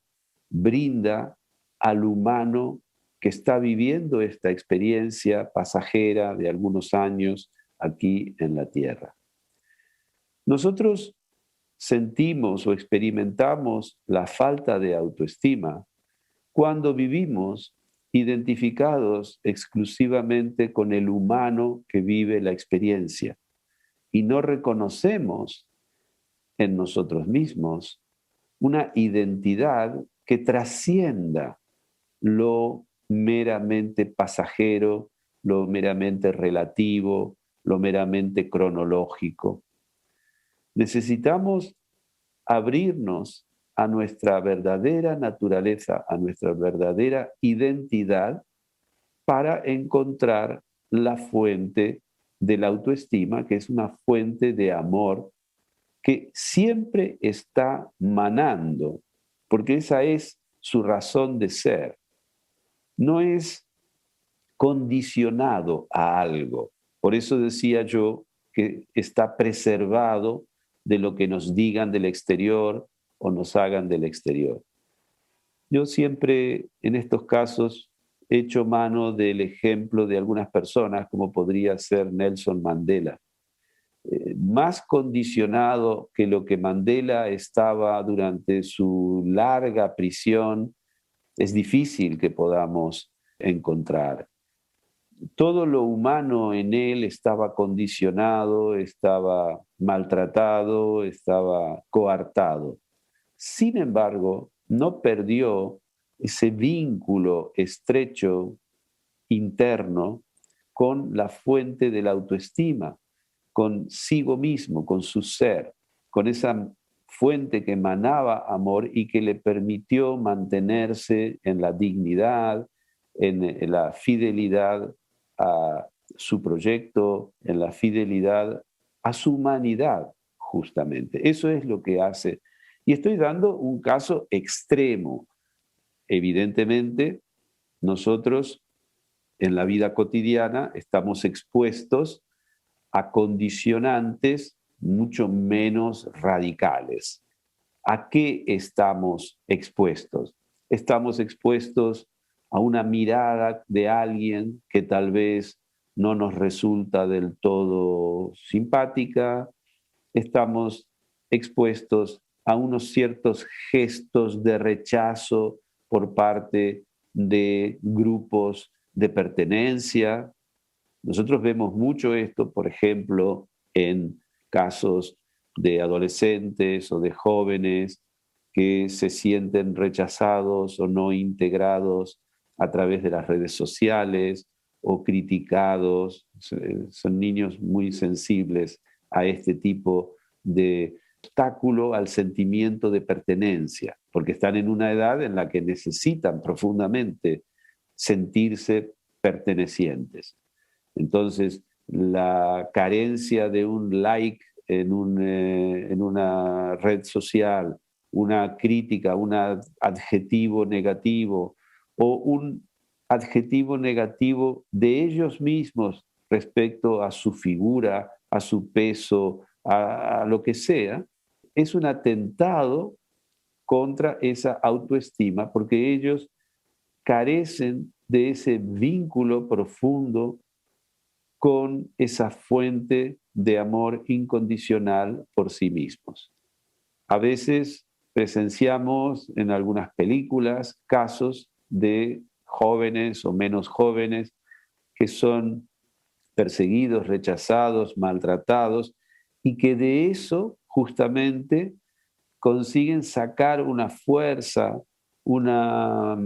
brinda al humano que está viviendo esta experiencia pasajera de algunos años aquí en la Tierra. Nosotros sentimos o experimentamos la falta de autoestima cuando vivimos identificados exclusivamente con el humano que vive la experiencia y no reconocemos en nosotros mismos una identidad que trascienda lo meramente pasajero, lo meramente relativo, lo meramente cronológico. Necesitamos abrirnos a nuestra verdadera naturaleza, a nuestra verdadera identidad, para encontrar la fuente de la autoestima, que es una fuente de amor que siempre está manando, porque esa es su razón de ser. No es condicionado a algo. Por eso decía yo que está preservado de lo que nos digan del exterior o nos hagan del exterior. Yo siempre en estos casos he hecho mano del ejemplo de algunas personas, como podría ser Nelson Mandela, más condicionado que lo que Mandela estaba durante su larga prisión, es difícil que podamos encontrar. Todo lo humano en él estaba condicionado, estaba maltratado, estaba coartado. Sin embargo, no perdió ese vínculo estrecho interno con la fuente de la autoestima, consigo mismo, con su ser, con esa fuente que emanaba amor y que le permitió mantenerse en la dignidad, en la fidelidad a su proyecto, en la fidelidad a su humanidad, justamente. Eso es lo que hace. Y estoy dando un caso extremo. Evidentemente, nosotros en la vida cotidiana estamos expuestos a condicionantes mucho menos radicales. ¿A qué estamos expuestos? Estamos expuestos a una mirada de alguien que tal vez no nos resulta del todo simpática. Estamos expuestos a unos ciertos gestos de rechazo por parte de grupos de pertenencia. Nosotros vemos mucho esto, por ejemplo, en casos de adolescentes o de jóvenes que se sienten rechazados o no integrados a través de las redes sociales o criticados. Son niños muy sensibles a este tipo de obstáculo al sentimiento de pertenencia, porque están en una edad en la que necesitan profundamente sentirse pertenecientes. Entonces, la carencia de un like en una red social, una crítica, un adjetivo negativo o un adjetivo negativo de ellos mismos respecto a su figura, a su peso, a lo que sea, es un atentado contra esa autoestima porque ellos carecen de ese vínculo profundo con esa fuente de amor incondicional por sí mismos. A veces presenciamos en algunas películas casos de jóvenes o menos jóvenes que son perseguidos, rechazados, maltratados y que de eso justamente consiguen sacar una fuerza, una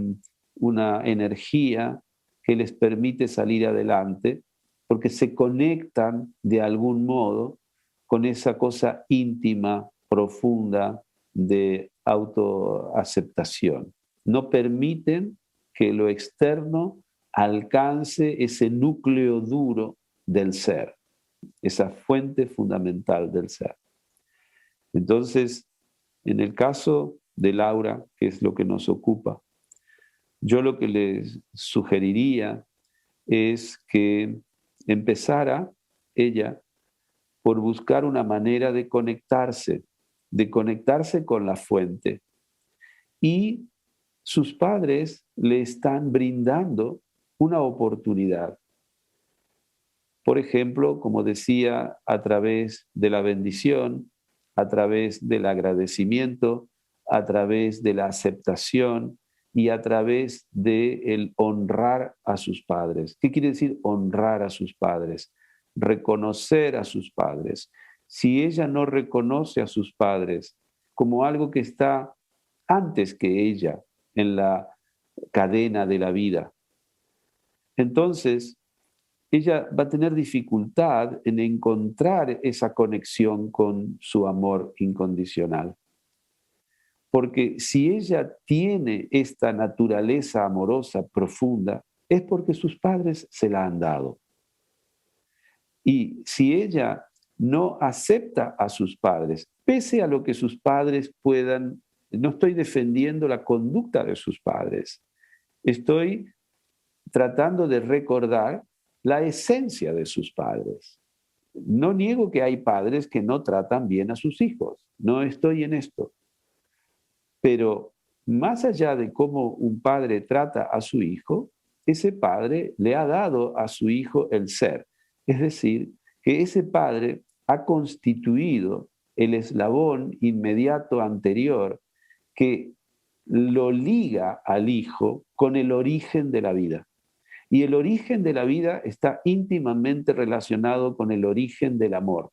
energía que les permite salir adelante porque se conectan de algún modo con esa cosa íntima, profunda de autoaceptación. No permiten que lo externo alcance ese núcleo duro del ser, esa fuente fundamental del ser. Entonces, en el caso de Laura, que es lo que nos ocupa, yo lo que les sugeriría es que empezara ella por buscar una manera de conectarse con la fuente. Y sus padres le están brindando una oportunidad. Por ejemplo, como decía, a través de la bendición, a través del agradecimiento, a través de la aceptación y a través del honrar a sus padres. ¿Qué quiere decir honrar a sus padres? Reconocer a sus padres. Si ella no reconoce a sus padres como algo que está antes que ella en la cadena de la vida, entonces ella va a tener dificultad en encontrar esa conexión con su amor incondicional. Porque si ella tiene esta naturaleza amorosa profunda, es porque sus padres se la han dado. Y si ella no acepta a sus padres, pese a lo que sus padres puedan, no estoy defendiendo la conducta de sus padres, estoy tratando de recordar la esencia de sus padres. No niego que hay padres que no tratan bien a sus hijos, no estoy en esto. Pero más allá de cómo un padre trata a su hijo, ese padre le ha dado a su hijo el ser. Es decir, que ese padre ha constituido el eslabón inmediato anterior que lo liga al hijo con el origen de la vida. Y el origen de la vida está íntimamente relacionado con el origen del amor.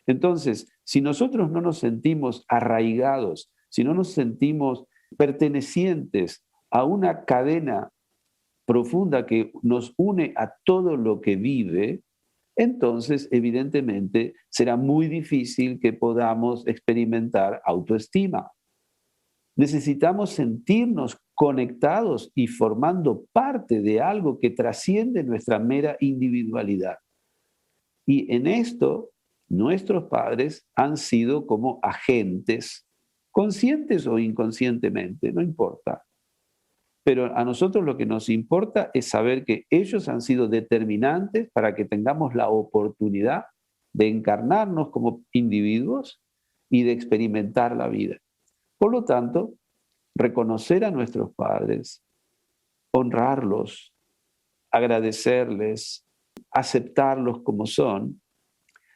Entonces, si nosotros no nos sentimos arraigados, si no nos sentimos pertenecientes a una cadena profunda que nos une a todo lo que vive, entonces evidentemente será muy difícil que podamos experimentar autoestima. Necesitamos sentirnos conectados y formando parte de algo que trasciende nuestra mera individualidad. Y en esto, nuestros padres han sido como agentes, conscientes o inconscientemente, no importa. Pero a nosotros lo que nos importa es saber que ellos han sido determinantes para que tengamos la oportunidad de encarnarnos como individuos y de experimentar la vida. Por lo tanto, reconocer a nuestros padres, honrarlos, agradecerles, aceptarlos como son,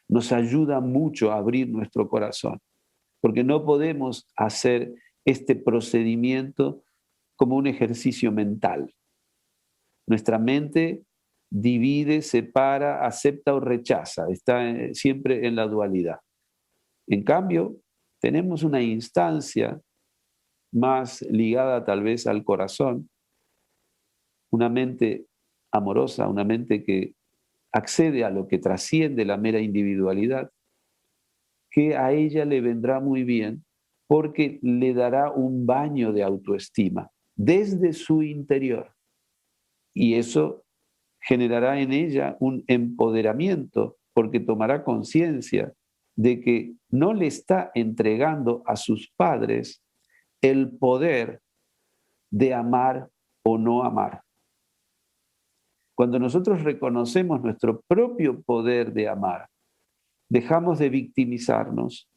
nos ayuda mucho a abrir nuestro corazón, porque no podemos hacer este procedimiento como un ejercicio mental. Nuestra mente divide, separa, acepta o rechaza, está siempre en la dualidad. En cambio, tenemos una instancia más ligada tal vez al corazón, una mente amorosa, una mente que accede a lo que trasciende la mera individualidad, que a ella le vendrá muy bien porque le dará un baño de autoestima desde su interior. Y eso generará en ella un empoderamiento porque tomará conciencia de que no le está entregando a sus padres el poder de amar o no amar. Cuando nosotros reconocemos nuestro propio poder de amar, dejamos de victimizarnos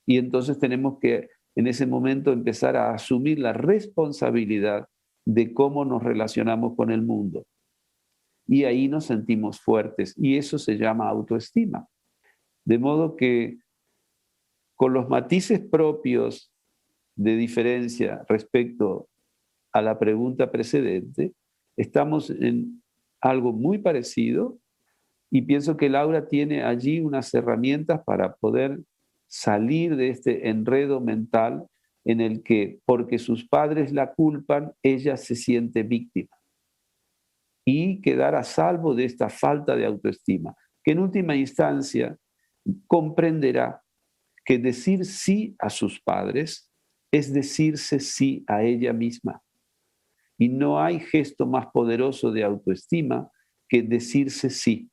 y entonces tenemos que en ese momento empezar a asumir la responsabilidad de cómo nos relacionamos con el mundo. Y ahí nos sentimos fuertes y eso se llama autoestima. De modo que con los matices propios de diferencia respecto a la pregunta precedente, estamos en algo muy parecido y pienso que Laura tiene allí unas herramientas para poder salir de este enredo mental en el que, porque sus padres la culpan, ella se siente víctima y quedar a salvo de esta falta de autoestima, que en última instancia comprenderá que decir sí a sus padres es decirse sí a ella misma. Y no hay gesto más poderoso de autoestima que decirse sí.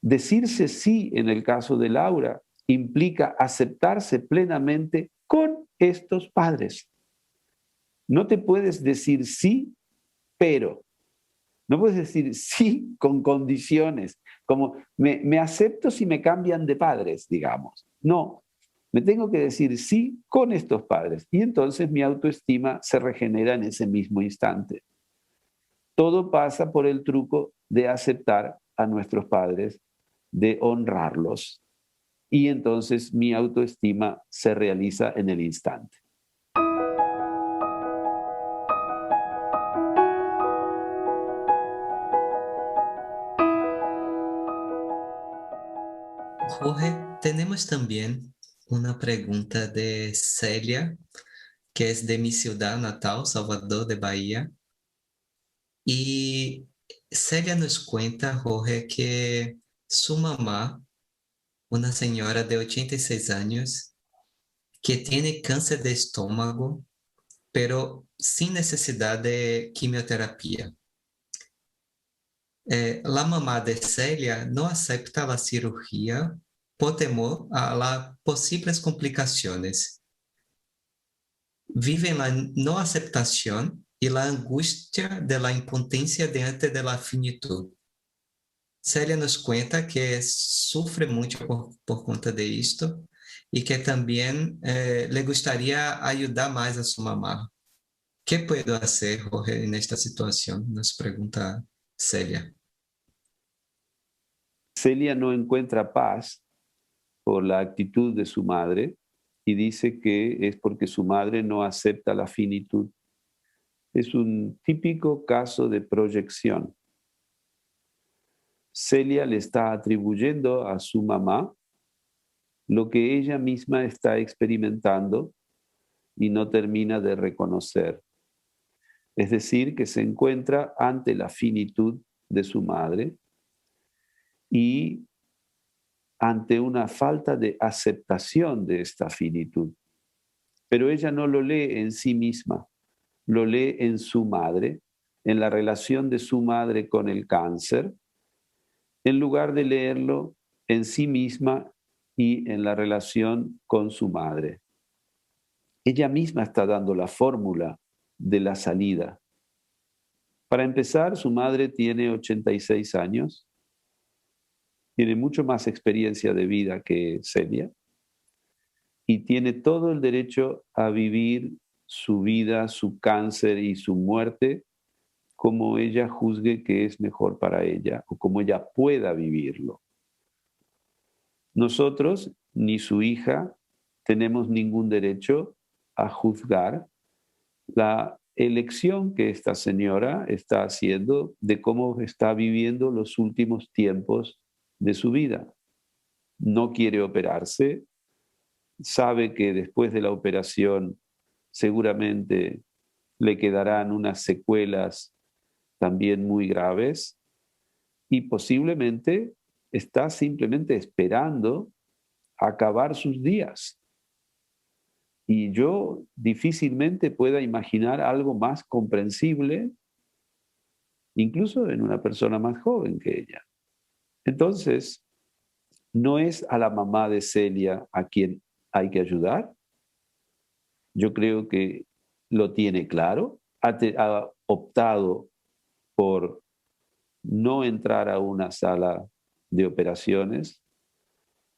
Decirse sí, en el caso de Laura, implica aceptarse plenamente con estos padres. No te puedes decir sí, pero. No puedes decir sí con condiciones, como me acepto si me cambian de padres, digamos. No, me tengo que decir sí con estos padres. Y entonces mi autoestima se regenera en ese mismo instante. Todo pasa por el truco de aceptar a nuestros padres, de honrarlos. Y entonces mi autoestima se realiza en el instante. Jorge, tenemos también una pregunta de Celia, que es de mi ciudad natal, Salvador de Bahía. Y Celia nos cuenta, Jorge, que su mamá, una señora de 86 años, que tiene cáncer de estómago, pero sin necesidad de quimioterapia. La mamá de Celia no acepta la cirugía por temor a las posibles complicaciones. Vive en la no aceptación y la angustia de la impotencia diante de la finitud. Celia nos cuenta que sufre mucho por cuenta de esto y que también le gustaría ayudar más a su mamá. ¿Qué puedo hacer, Jorge, en esta situación? Nos pregunta Celia. Celia no encuentra paz por la actitud de su madre y dice que es porque su madre no acepta la finitud. Es un típico caso de proyección. Celia le está atribuyendo a su mamá lo que ella misma está experimentando y no termina de reconocer. Es decir, que se encuentra ante la finitud de su madre y ante una falta de aceptación de esta finitud. Pero ella no lo lee en sí misma, lo lee en su madre, en la relación de su madre con el cáncer, en lugar de leerlo en sí misma y en la relación con su madre. Ella misma está dando la fórmula de la salida. Para empezar, su madre tiene 86 años, tiene mucho más experiencia de vida que Celia y tiene todo el derecho a vivir su vida, su cáncer y su muerte como ella juzgue que es mejor para ella o como ella pueda vivirlo. Nosotros, ni su hija, tenemos ningún derecho a juzgar la elección que esta señora está haciendo de cómo está viviendo los últimos tiempos de su vida. No quiere operarse, sabe que después de la operación seguramente le quedarán unas secuelas también muy graves y posiblemente está simplemente esperando acabar sus días. Y yo difícilmente pueda imaginar algo más comprensible, incluso en una persona más joven que ella. Entonces, no es a la mamá de Celia a quien hay que ayudar. Yo creo que lo tiene claro, ha optado por no entrar a una sala de operaciones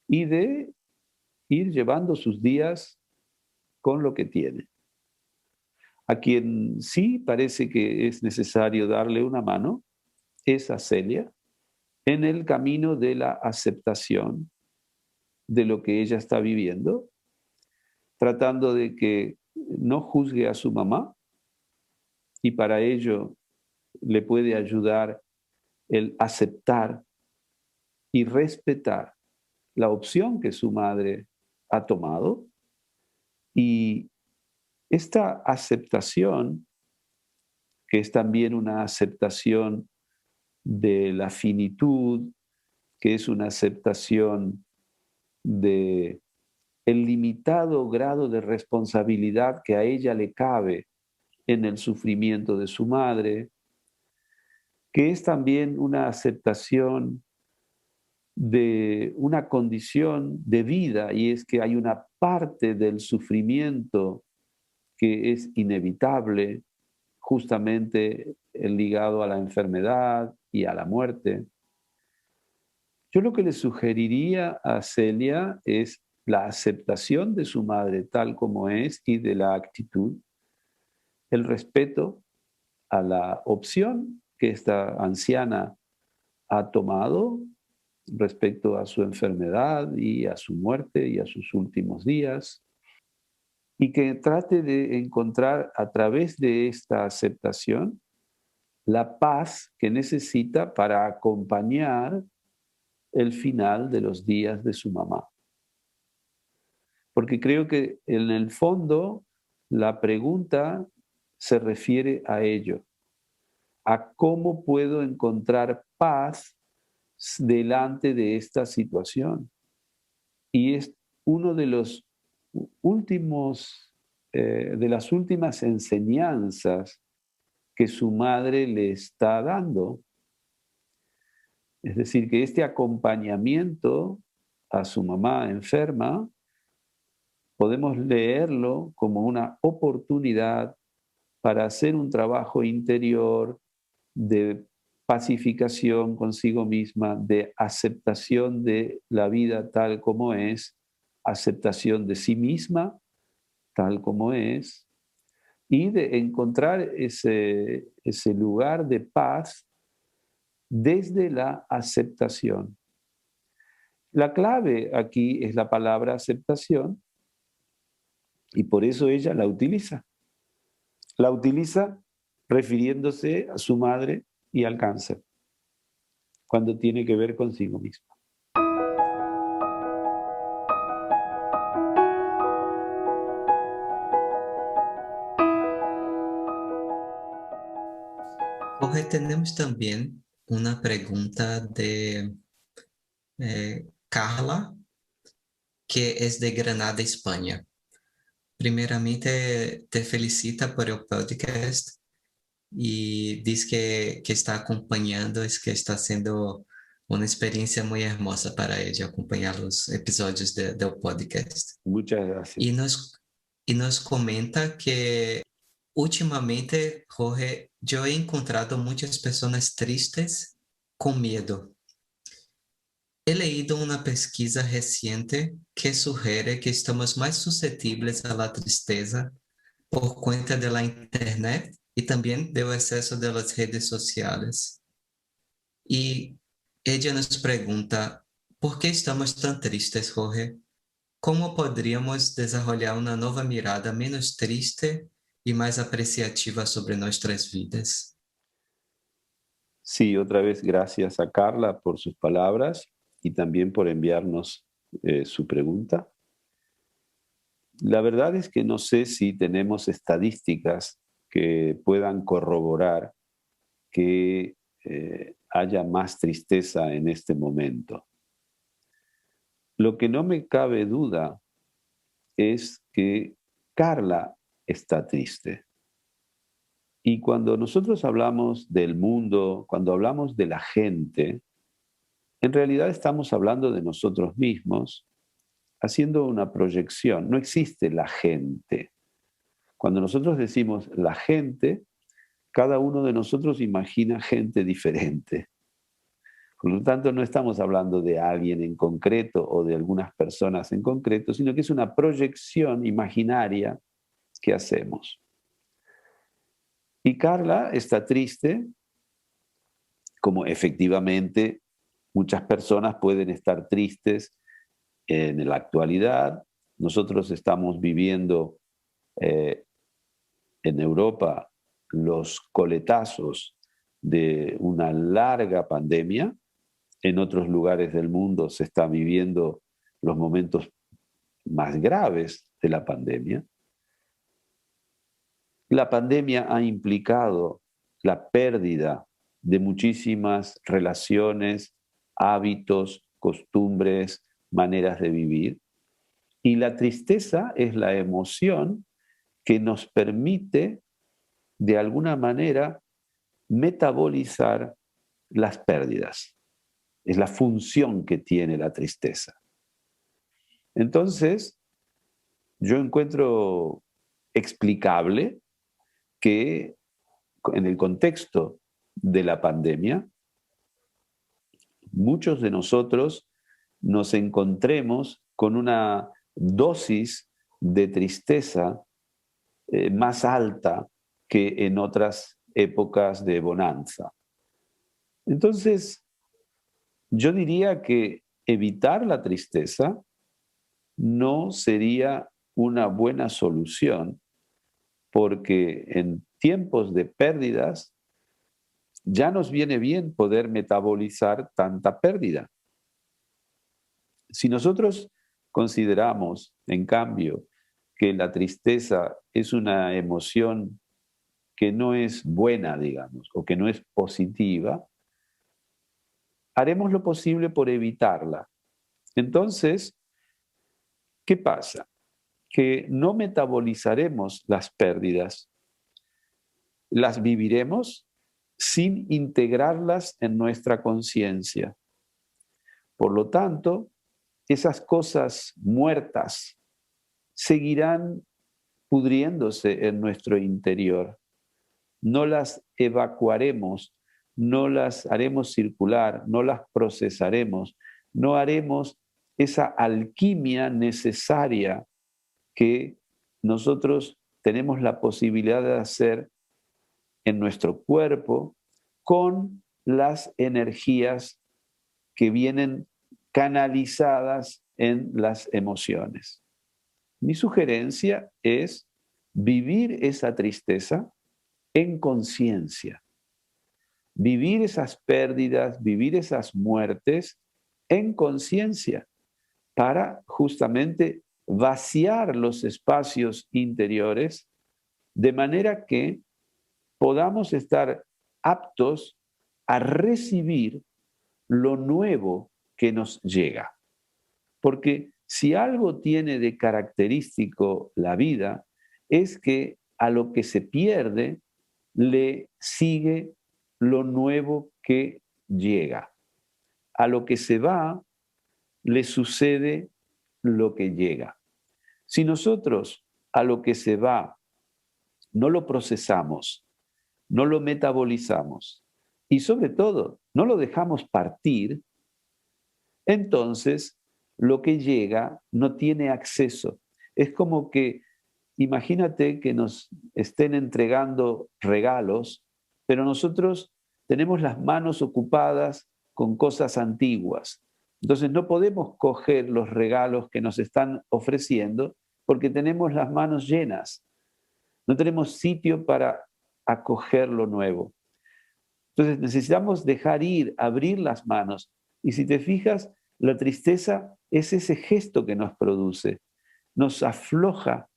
y de ir llevando sus días con lo que tiene. A quien sí parece que es necesario darle una mano es a Celia en el camino de la aceptación de lo que ella está viviendo, tratando de que no juzgue a su mamá y para ello le puede ayudar el aceptar y respetar la opción que su madre ha tomado. Y esta aceptación, que es también una aceptación de la finitud, que es una aceptación de el limitado grado de responsabilidad que a ella le cabe en el sufrimiento de su madre, que es también una aceptación de una condición de vida, y es que hay una parte del sufrimiento que es inevitable, justamente ligado a la enfermedad y a la muerte. Yo lo que le sugeriría a Celia es la aceptación de su madre tal como es y de la actitud, el respeto a la opción que esta anciana ha tomado respecto a su enfermedad y a su muerte y a sus últimos días, y que trate de encontrar a través de esta aceptación la paz que necesita para acompañar el final de los días de su mamá. Porque creo que en el fondo la pregunta se refiere a ello, a cómo puedo encontrar paz delante de esta situación. Y es uno de los últimos, de las últimas enseñanzas que su madre le está dando. Es decir, que este acompañamiento a su mamá enferma, podemos leerlo como una oportunidad para hacer un trabajo interior de pacificación consigo misma, de aceptación de la vida tal como es, aceptación de sí misma tal como es, y de encontrar ese lugar de paz desde la aceptación. La clave aquí es la palabra aceptación y por eso ella la utiliza. La utiliza refiriéndose a su madre y al cáncer, cuando tiene que ver consigo misma. Jorge, tenemos también una pregunta de Carla, que es de Granada, España. Primeramente, te felicita por el podcast y dice que está acompañando, es que está siendo una experiencia muy hermosa para ella acompañar los episodios del podcast. Muchas gracias. Y nos comenta que últimamente, Jorge, yo he encontrado muchas personas tristes con miedo. He leído una pesquisa reciente que sugiere que estamos más susceptibles a la tristeza por cuenta de la internet y también del exceso de las redes sociales. Y ella nos pregunta, ¿por qué estamos tan tristes, Jorge? ¿Cómo podríamos desarrollar una nueva mirada menos triste y más apreciativa sobre nuestras vidas? Sí, otra vez gracias a Carla por sus palabras y también por enviarnos su pregunta. La verdad es que no sé si tenemos estadísticas que puedan corroborar que haya más tristeza en este momento. Lo que no me cabe duda es que Carla está triste. Y cuando nosotros hablamos del mundo, cuando hablamos de la gente, en realidad estamos hablando de nosotros mismos, haciendo una proyección. No existe la gente. Cuando nosotros decimos la gente, cada uno de nosotros imagina gente diferente. Por lo tanto, no estamos hablando de alguien en concreto o de algunas personas en concreto, sino que es una proyección imaginaria que hacemos. Y Carla está triste, como efectivamente muchas personas pueden estar tristes en la actualidad. Nosotros estamos viviendo en Europa los coletazos de una larga pandemia. En otros lugares del mundo se están viviendo los momentos más graves de la pandemia. La pandemia ha implicado la pérdida de muchísimas relaciones, hábitos, costumbres, maneras de vivir. Y la tristeza es la emoción que nos permite, de alguna manera, metabolizar las pérdidas. Es la función que tiene la tristeza. Entonces, yo encuentro explicable que en el contexto de la pandemia, muchos de nosotros nos encontremos con una dosis de tristeza más alta que en otras épocas de bonanza. Entonces, yo diría que evitar la tristeza no sería una buena solución, porque en tiempos de pérdidas ya nos viene bien poder metabolizar tanta pérdida. Si nosotros consideramos, en cambio, que la tristeza es una emoción que no es buena, digamos, o que no es positiva, haremos lo posible por evitarla. Entonces, ¿qué pasa? Que no metabolizaremos las pérdidas, las viviremos sin integrarlas en nuestra conciencia. Por lo tanto, esas cosas muertas seguirán pudriéndose en nuestro interior. No las evacuaremos, no las haremos circular, no las procesaremos, no haremos esa alquimia necesaria que nosotros tenemos la posibilidad de hacer en nuestro cuerpo con las energías que vienen canalizadas en las emociones. Mi sugerencia es vivir esa tristeza en conciencia, vivir esas pérdidas, vivir esas muertes en conciencia para justamente vaciar los espacios interiores de manera que podamos estar aptos a recibir lo nuevo que nos llega. Porque si algo tiene de característico la vida, es que a lo que se pierde le sigue lo nuevo que llega. A lo que se va le sucede lo que llega. Si nosotros a lo que se va no lo procesamos, no lo metabolizamos y sobre todo no lo dejamos partir, entonces lo que llega no tiene acceso. Es como que, imagínate que nos estén entregando regalos, pero nosotros tenemos las manos ocupadas con cosas antiguas. Entonces no podemos coger los regalos que nos están ofreciendo porque tenemos las manos llenas. No tenemos sitio para acoger lo nuevo. Entonces necesitamos dejar ir, abrir las manos. Y si te fijas, la tristeza es ese gesto que nos produce. Nos afloja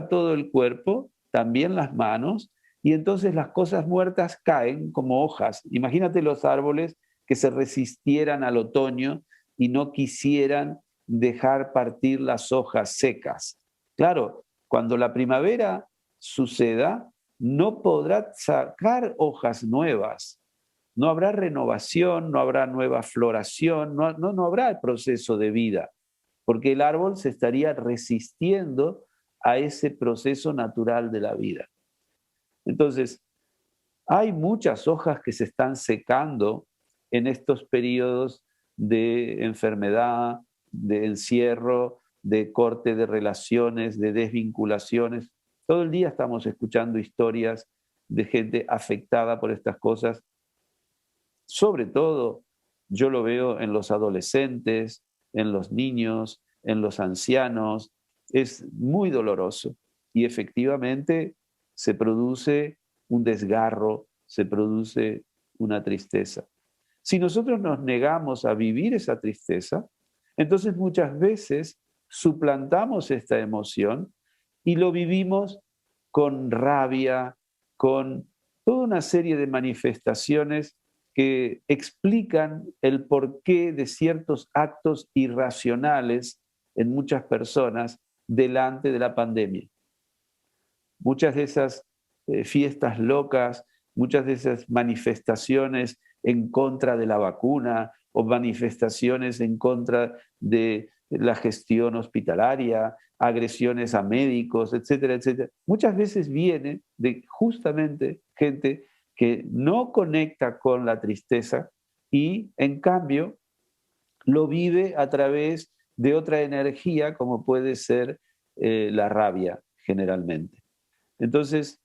todo el cuerpo, también las manos, y entonces las cosas muertas caen como hojas. Imagínate los árboles que se resistieran al otoño y no quisieran dejar partir las hojas secas. Claro, cuando la primavera suceda, no podrá sacar hojas nuevas, no habrá renovación, no habrá nueva floración, no habrá el proceso de vida, porque el árbol se estaría resistiendo a ese proceso natural de la vida. Entonces, hay muchas hojas que se están secando en estos periodos de enfermedad, de encierro, de corte de relaciones, de desvinculaciones. Todo el día estamos escuchando historias de gente afectada por estas cosas. Sobre todo, yo lo veo en los adolescentes, en los niños, en los ancianos. Es muy doloroso y efectivamente se produce un desgarro, se produce una tristeza. Si nosotros nos negamos a vivir esa tristeza, entonces muchas veces suplantamos esta emoción y lo vivimos con rabia, con toda una serie de manifestaciones que explican el porqué de ciertos actos irracionales en muchas personas delante de la pandemia. Muchas de esas fiestas locas, muchas de esas manifestaciones en contra de la vacuna o manifestaciones en contra de la gestión hospitalaria, agresiones a médicos, etcétera, etcétera. Muchas veces viene de justamente gente que no conecta con la tristeza y en cambio lo vive a través de otra energía como puede ser la rabia generalmente. Entonces,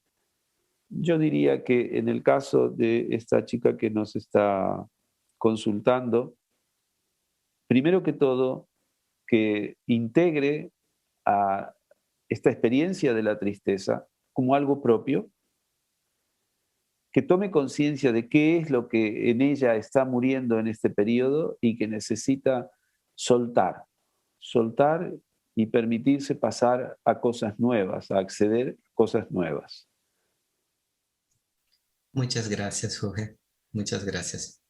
yo diría que en el caso de esta chica que nos está consultando, primero que todo, que integre a esta experiencia de la tristeza como algo propio, que tome conciencia de qué es lo que en ella está muriendo en este periodo y que necesita soltar y permitirse pasar a cosas nuevas, a acceder a cosas nuevas. Muchas gracias, Jorge. Muchas gracias.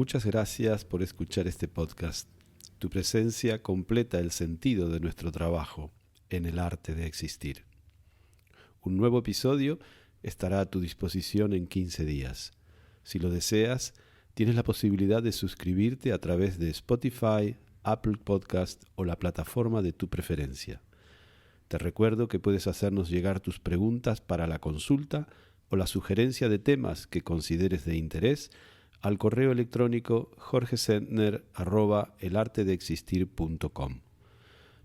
muchas gracias por escuchar este podcast. Tu presencia completa el sentido de nuestro trabajo en el arte de existir. Un nuevo episodio estará a tu disposición en 15 días. Si lo deseas, tienes la posibilidad de suscribirte a través de Spotify, Apple Podcast o la plataforma de tu preferencia. Te recuerdo que puedes hacernos llegar tus preguntas para la consulta o la sugerencia de temas que consideres de interés al correo electrónico jorgesentner@elartedeexistir.com.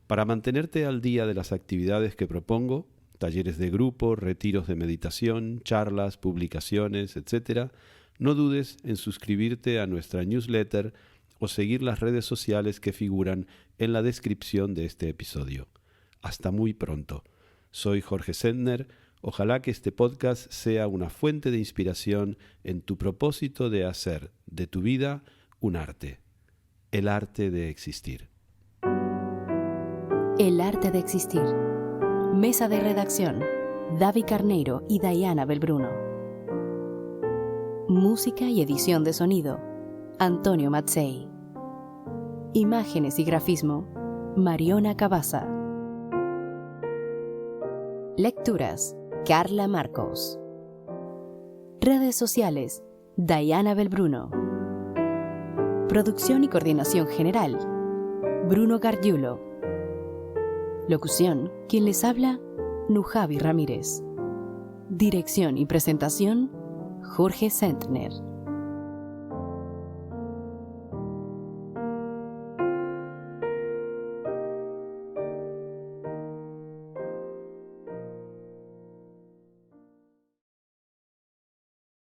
Para mantenerte al día de las actividades que propongo, talleres de grupo, retiros de meditación, charlas, publicaciones, etc., no dudes en suscribirte a nuestra newsletter o seguir las redes sociales que figuran en la descripción de este episodio. Hasta muy pronto. Soy Jorge Sentner. Ojalá que este podcast sea una fuente de inspiración en tu propósito de hacer de tu vida un arte. El arte de existir. El arte de existir. Mesa de redacción: David Carneiro y Diana Belbruno. Música y edición de sonido: Antonio Mazzei. Imágenes y grafismo: Mariona Cabaza. Lecturas: Carla Marcos. Redes sociales: Diana Belbruno. Producción y coordinación general: Bruno Gargiulo. Locución: quien les habla, Nujavi Ramírez. Dirección y presentación: Jorge Sentner.